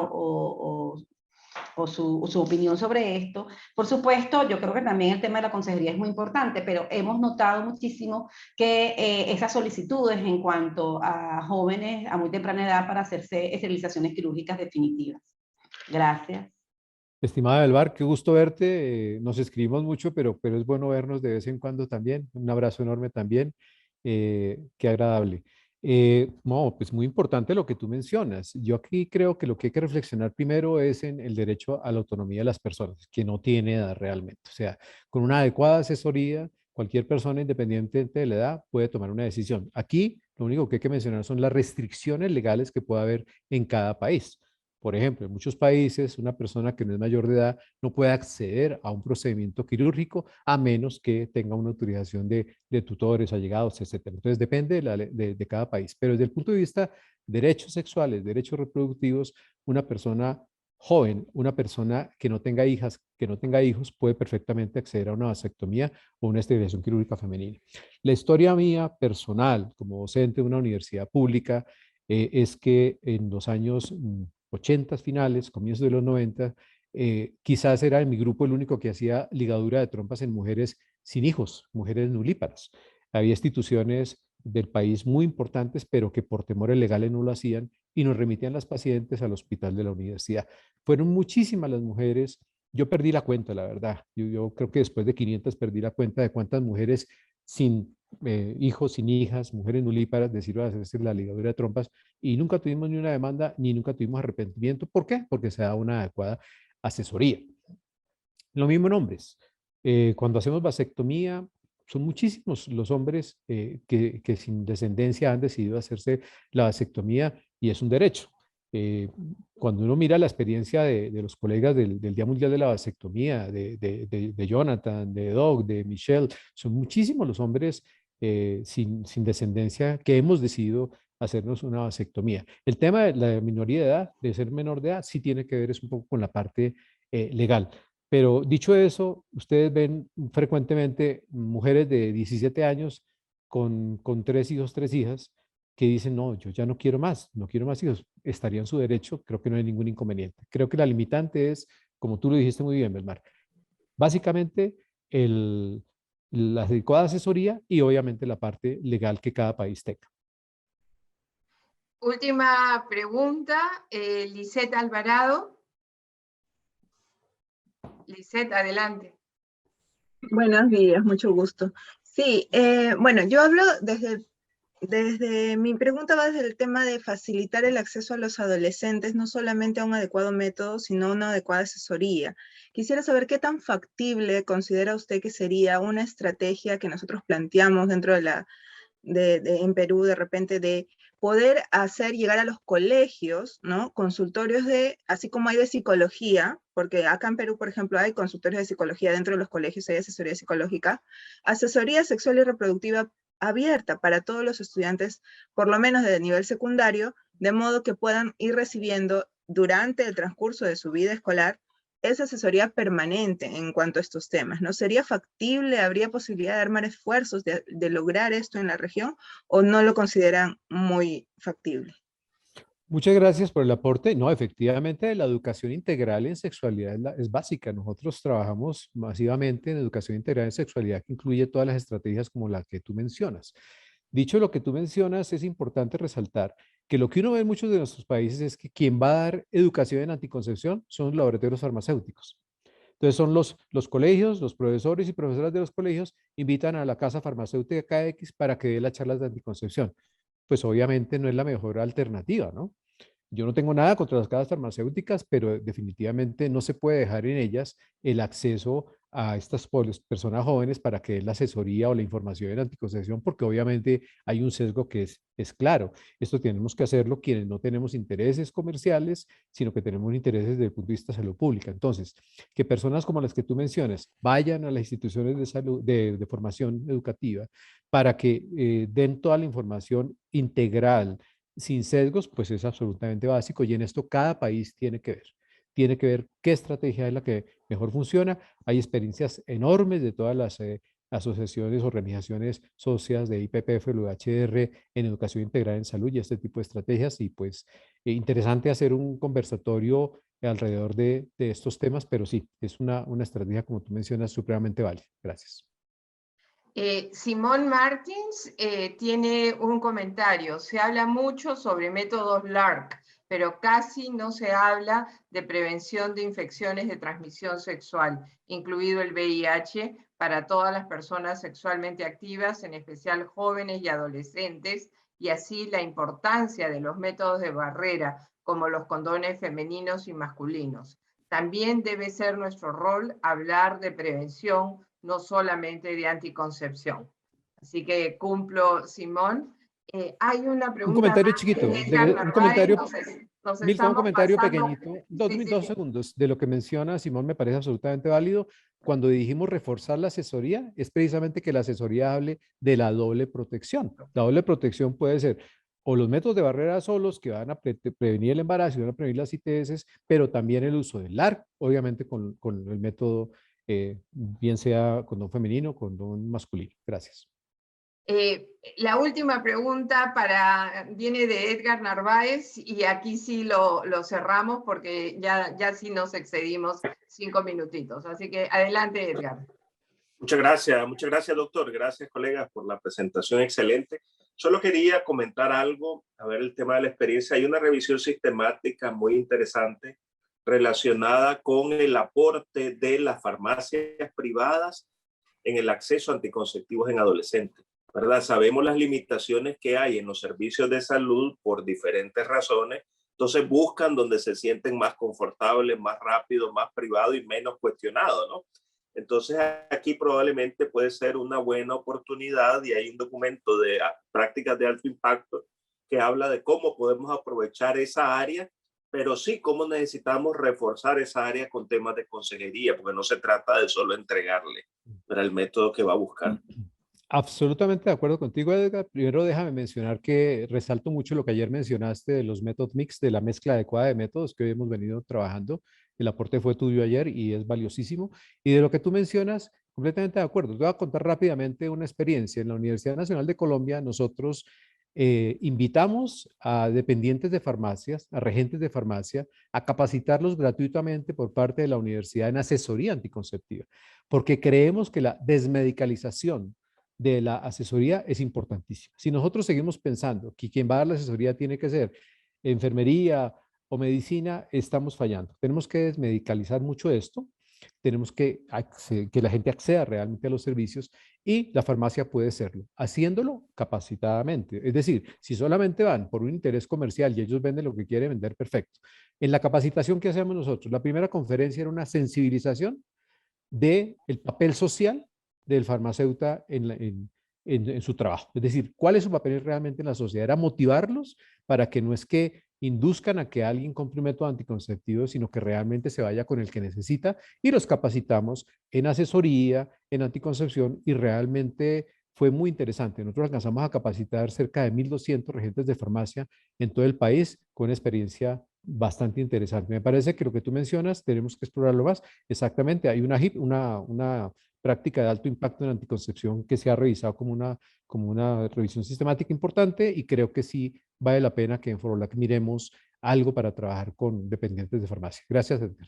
o su opinión sobre esto? Por supuesto, yo creo que también el tema de la consejería es muy importante, pero hemos notado muchísimo que esas solicitudes en cuanto a jóvenes a muy temprana edad para hacerse esterilizaciones quirúrgicas definitivas. Gracias. Estimada Belvar, qué gusto verte. Nos escribimos mucho, pero es bueno vernos de vez en cuando también. Un abrazo enorme también. Qué agradable. No, pues muy importante lo que tú mencionas. Yo aquí creo que lo que hay que reflexionar primero es en el derecho a la autonomía de las personas, que no tiene edad realmente. O sea, con una adecuada asesoría, cualquier persona independiente de la edad puede tomar una decisión. Aquí lo único que hay que mencionar son las restricciones legales que pueda haber en cada país. Por ejemplo, en muchos países, una persona que no es mayor de edad no puede acceder a un procedimiento quirúrgico a menos que tenga una autorización de tutores, allegados, etcétera. Entonces, depende de cada país. Pero desde el punto de vista de derechos sexuales, derechos reproductivos, una persona joven, una persona que no tenga hijas, que no tenga hijos, puede perfectamente acceder a una vasectomía o una esterilización quirúrgica femenina. La historia mía personal, como docente de una universidad pública, es que en los años 80 finales, comienzos de los 90, quizás era en mi grupo el único que hacía ligadura de trompas en mujeres sin hijos, mujeres nulíparas. Había instituciones del país muy importantes, pero que por temores legales no lo hacían y nos remitían las pacientes al hospital de la universidad. Fueron muchísimas las mujeres. Yo perdí la cuenta, la verdad. Yo creo que después de 500 perdí la cuenta de cuántas mujeres sin hijos, sin hijas, mujeres nulíparas decidieron hacerse la ligadura de trompas y nunca tuvimos ni una demanda ni nunca tuvimos arrepentimiento. ¿Por qué? Porque se da una adecuada asesoría. Lo mismo en hombres. Cuando hacemos vasectomía, son muchísimos los hombres que sin descendencia han decidido hacerse la vasectomía y es un derecho. Cuando uno mira la experiencia de los colegas del Día Mundial de la Vasectomía, de Jonathan, de Doug, de Michelle, son muchísimos los hombres sin descendencia que hemos decidido hacernos una vasectomía. El tema de la minoría de edad, de ser menor de edad, sí tiene que ver es un poco con la parte legal. Pero dicho eso, ustedes ven frecuentemente mujeres de 17 años con 3 hijos, 3 hijas, que dicen, no, yo ya no quiero más hijos. Estaría en su derecho, creo que no hay ningún inconveniente. Creo que la limitante es, como tú lo dijiste muy bien, Belmar, básicamente la adecuada asesoría y obviamente la parte legal que cada país tenga. Última pregunta, Lisette Alvarado. Lisette, adelante. Buenos días, mucho gusto. Sí, bueno, yo hablo desde mi pregunta va desde el tema de facilitar el acceso a los adolescentes, no solamente a un adecuado método, sino a una adecuada asesoría. Quisiera saber qué tan factible considera usted que sería una estrategia que nosotros planteamos dentro de en Perú, de repente, de poder hacer llegar a los colegios, ¿no? Consultorios así como hay de psicología, porque acá en Perú, por ejemplo, hay consultorios de psicología dentro de los colegios, hay asesoría psicológica, asesoría sexual y reproductiva abierta para todos los estudiantes, por lo menos de nivel secundario, de modo que puedan ir recibiendo durante el transcurso de su vida escolar esa asesoría permanente en cuanto a estos temas, ¿no? ¿Sería factible, habría posibilidad de armar esfuerzos de lograr esto en la región o no lo consideran muy factible? Muchas gracias por el aporte. No, efectivamente, la educación integral en sexualidad es básica. Nosotros trabajamos masivamente en educación integral en sexualidad que incluye todas las estrategias como la que tú mencionas. Dicho lo que tú mencionas, es importante resaltar que lo que uno ve en muchos de nuestros países es que quien va a dar educación en anticoncepción son los laboratorios farmacéuticos. Entonces son los colegios, los profesores y profesoras de los colegios invitan a la casa farmacéutica KX para que dé las charlas de anticoncepción. Pues obviamente no es la mejor alternativa, ¿no? Yo no tengo nada contra las casas farmacéuticas, pero definitivamente no se puede dejar en ellas el acceso a estas personas jóvenes para que den la asesoría o la información en anticoncepción, porque obviamente hay un sesgo que es claro. Esto tenemos que hacerlo quienes no tenemos intereses comerciales, sino que tenemos intereses desde el punto de vista de salud pública. Entonces, que personas como las que tú mencionas vayan a las instituciones de salud, de formación educativa, para que den toda la información integral, sin sesgos, pues es absolutamente básico y en esto cada país tiene que ver. Tiene que ver qué estrategia es la que mejor funciona. Hay experiencias enormes de todas las asociaciones, organizaciones socias de IPPF, el UHR, en educación integral en salud y este tipo de estrategias. Y pues interesante hacer un conversatorio alrededor de estos temas, pero sí, es una estrategia, como tú mencionas, supremamente válida. Gracias. Simón Martins tiene un comentario. Se habla mucho sobre métodos LARC, pero casi no se habla de prevención de infecciones de transmisión sexual, incluido el VIH, para todas las personas sexualmente activas, en especial jóvenes y adolescentes, y así la importancia de los métodos de barrera, como los condones femeninos y masculinos. También debe ser nuestro rol hablar de prevención, no solamente de anticoncepción. Así que cumplo, Simón. Hay una pregunta. Un comentario chiquito, un comentario, Milka, un comentario pequeñito, dos segundos, de lo que menciona Simón me parece absolutamente válido. Cuando dijimos reforzar la asesoría, es precisamente que la asesoría hable de la doble protección. La doble protección puede ser o los métodos de barrera solos que van a prevenir el embarazo y van a prevenir las ITS, pero también el uso del LARC, obviamente con el método bien sea condón femenino o condón masculino. Gracias. La última pregunta viene de Edgar Narváez y aquí sí lo cerramos porque ya sí nos excedimos 5 minutitos. Así que adelante, Edgar. Muchas gracias, doctor. Gracias, colegas, por la presentación excelente. Solo quería comentar algo, a ver el tema de la experiencia. Hay una revisión sistemática muy interesante relacionada con el aporte de las farmacias privadas en el acceso a anticonceptivos en adolescentes, ¿verdad? Sabemos las limitaciones que hay en los servicios de salud por diferentes razones, entonces buscan donde se sienten más confortables, más rápido, más privado y menos cuestionado, ¿no? Entonces aquí probablemente puede ser una buena oportunidad y hay un documento de prácticas de alto impacto que habla de cómo podemos aprovechar esa área, pero sí cómo necesitamos reforzar esa área con temas de consejería, porque no se trata de solo entregarle para el método que va a buscar. Absolutamente de acuerdo contigo, Edgar. Primero déjame mencionar que resalto mucho lo que ayer mencionaste de los method mix, de la mezcla adecuada de métodos que hoy hemos venido trabajando. El aporte fue tuyo ayer y es valiosísimo. Y de lo que tú mencionas, completamente de acuerdo. Te voy a contar rápidamente una experiencia. En la Universidad Nacional de Colombia, nosotros invitamos a dependientes de farmacias, a regentes de farmacia, a capacitarlos gratuitamente por parte de la universidad en asesoría anticonceptiva, porque creemos que la desmedicalización de la asesoría es importantísima. Si nosotros seguimos pensando que quien va a dar la asesoría tiene que ser enfermería o medicina, estamos fallando. Tenemos que desmedicalizar mucho esto, tenemos que la gente acceda realmente a los servicios y la farmacia puede serlo, haciéndolo capacitadamente. Es decir, si solamente van por un interés comercial y ellos venden lo que quieren vender, perfecto. En la capacitación que hacemos nosotros, la primera conferencia era una sensibilización del papel social del farmacéutico en su trabajo. Es decir, ¿cuál es su papel realmente en la sociedad? Era motivarlos para que no es que induzcan a que alguien compre un método anticonceptivo, sino que realmente se vaya con el que necesita y los capacitamos en asesoría, en anticoncepción y realmente fue muy interesante. Nosotros alcanzamos a capacitar cerca de 1.200 regentes de farmacia en todo el país con experiencia bastante interesante. Me parece que lo que tú mencionas tenemos que explorarlo más. Exactamente, hay una HIP, una práctica de alto impacto en anticoncepción que se ha revisado como una revisión sistemática importante y creo que sí vale la pena que en Forolac miremos algo para trabajar con dependientes de farmacia. Gracias, Edgar.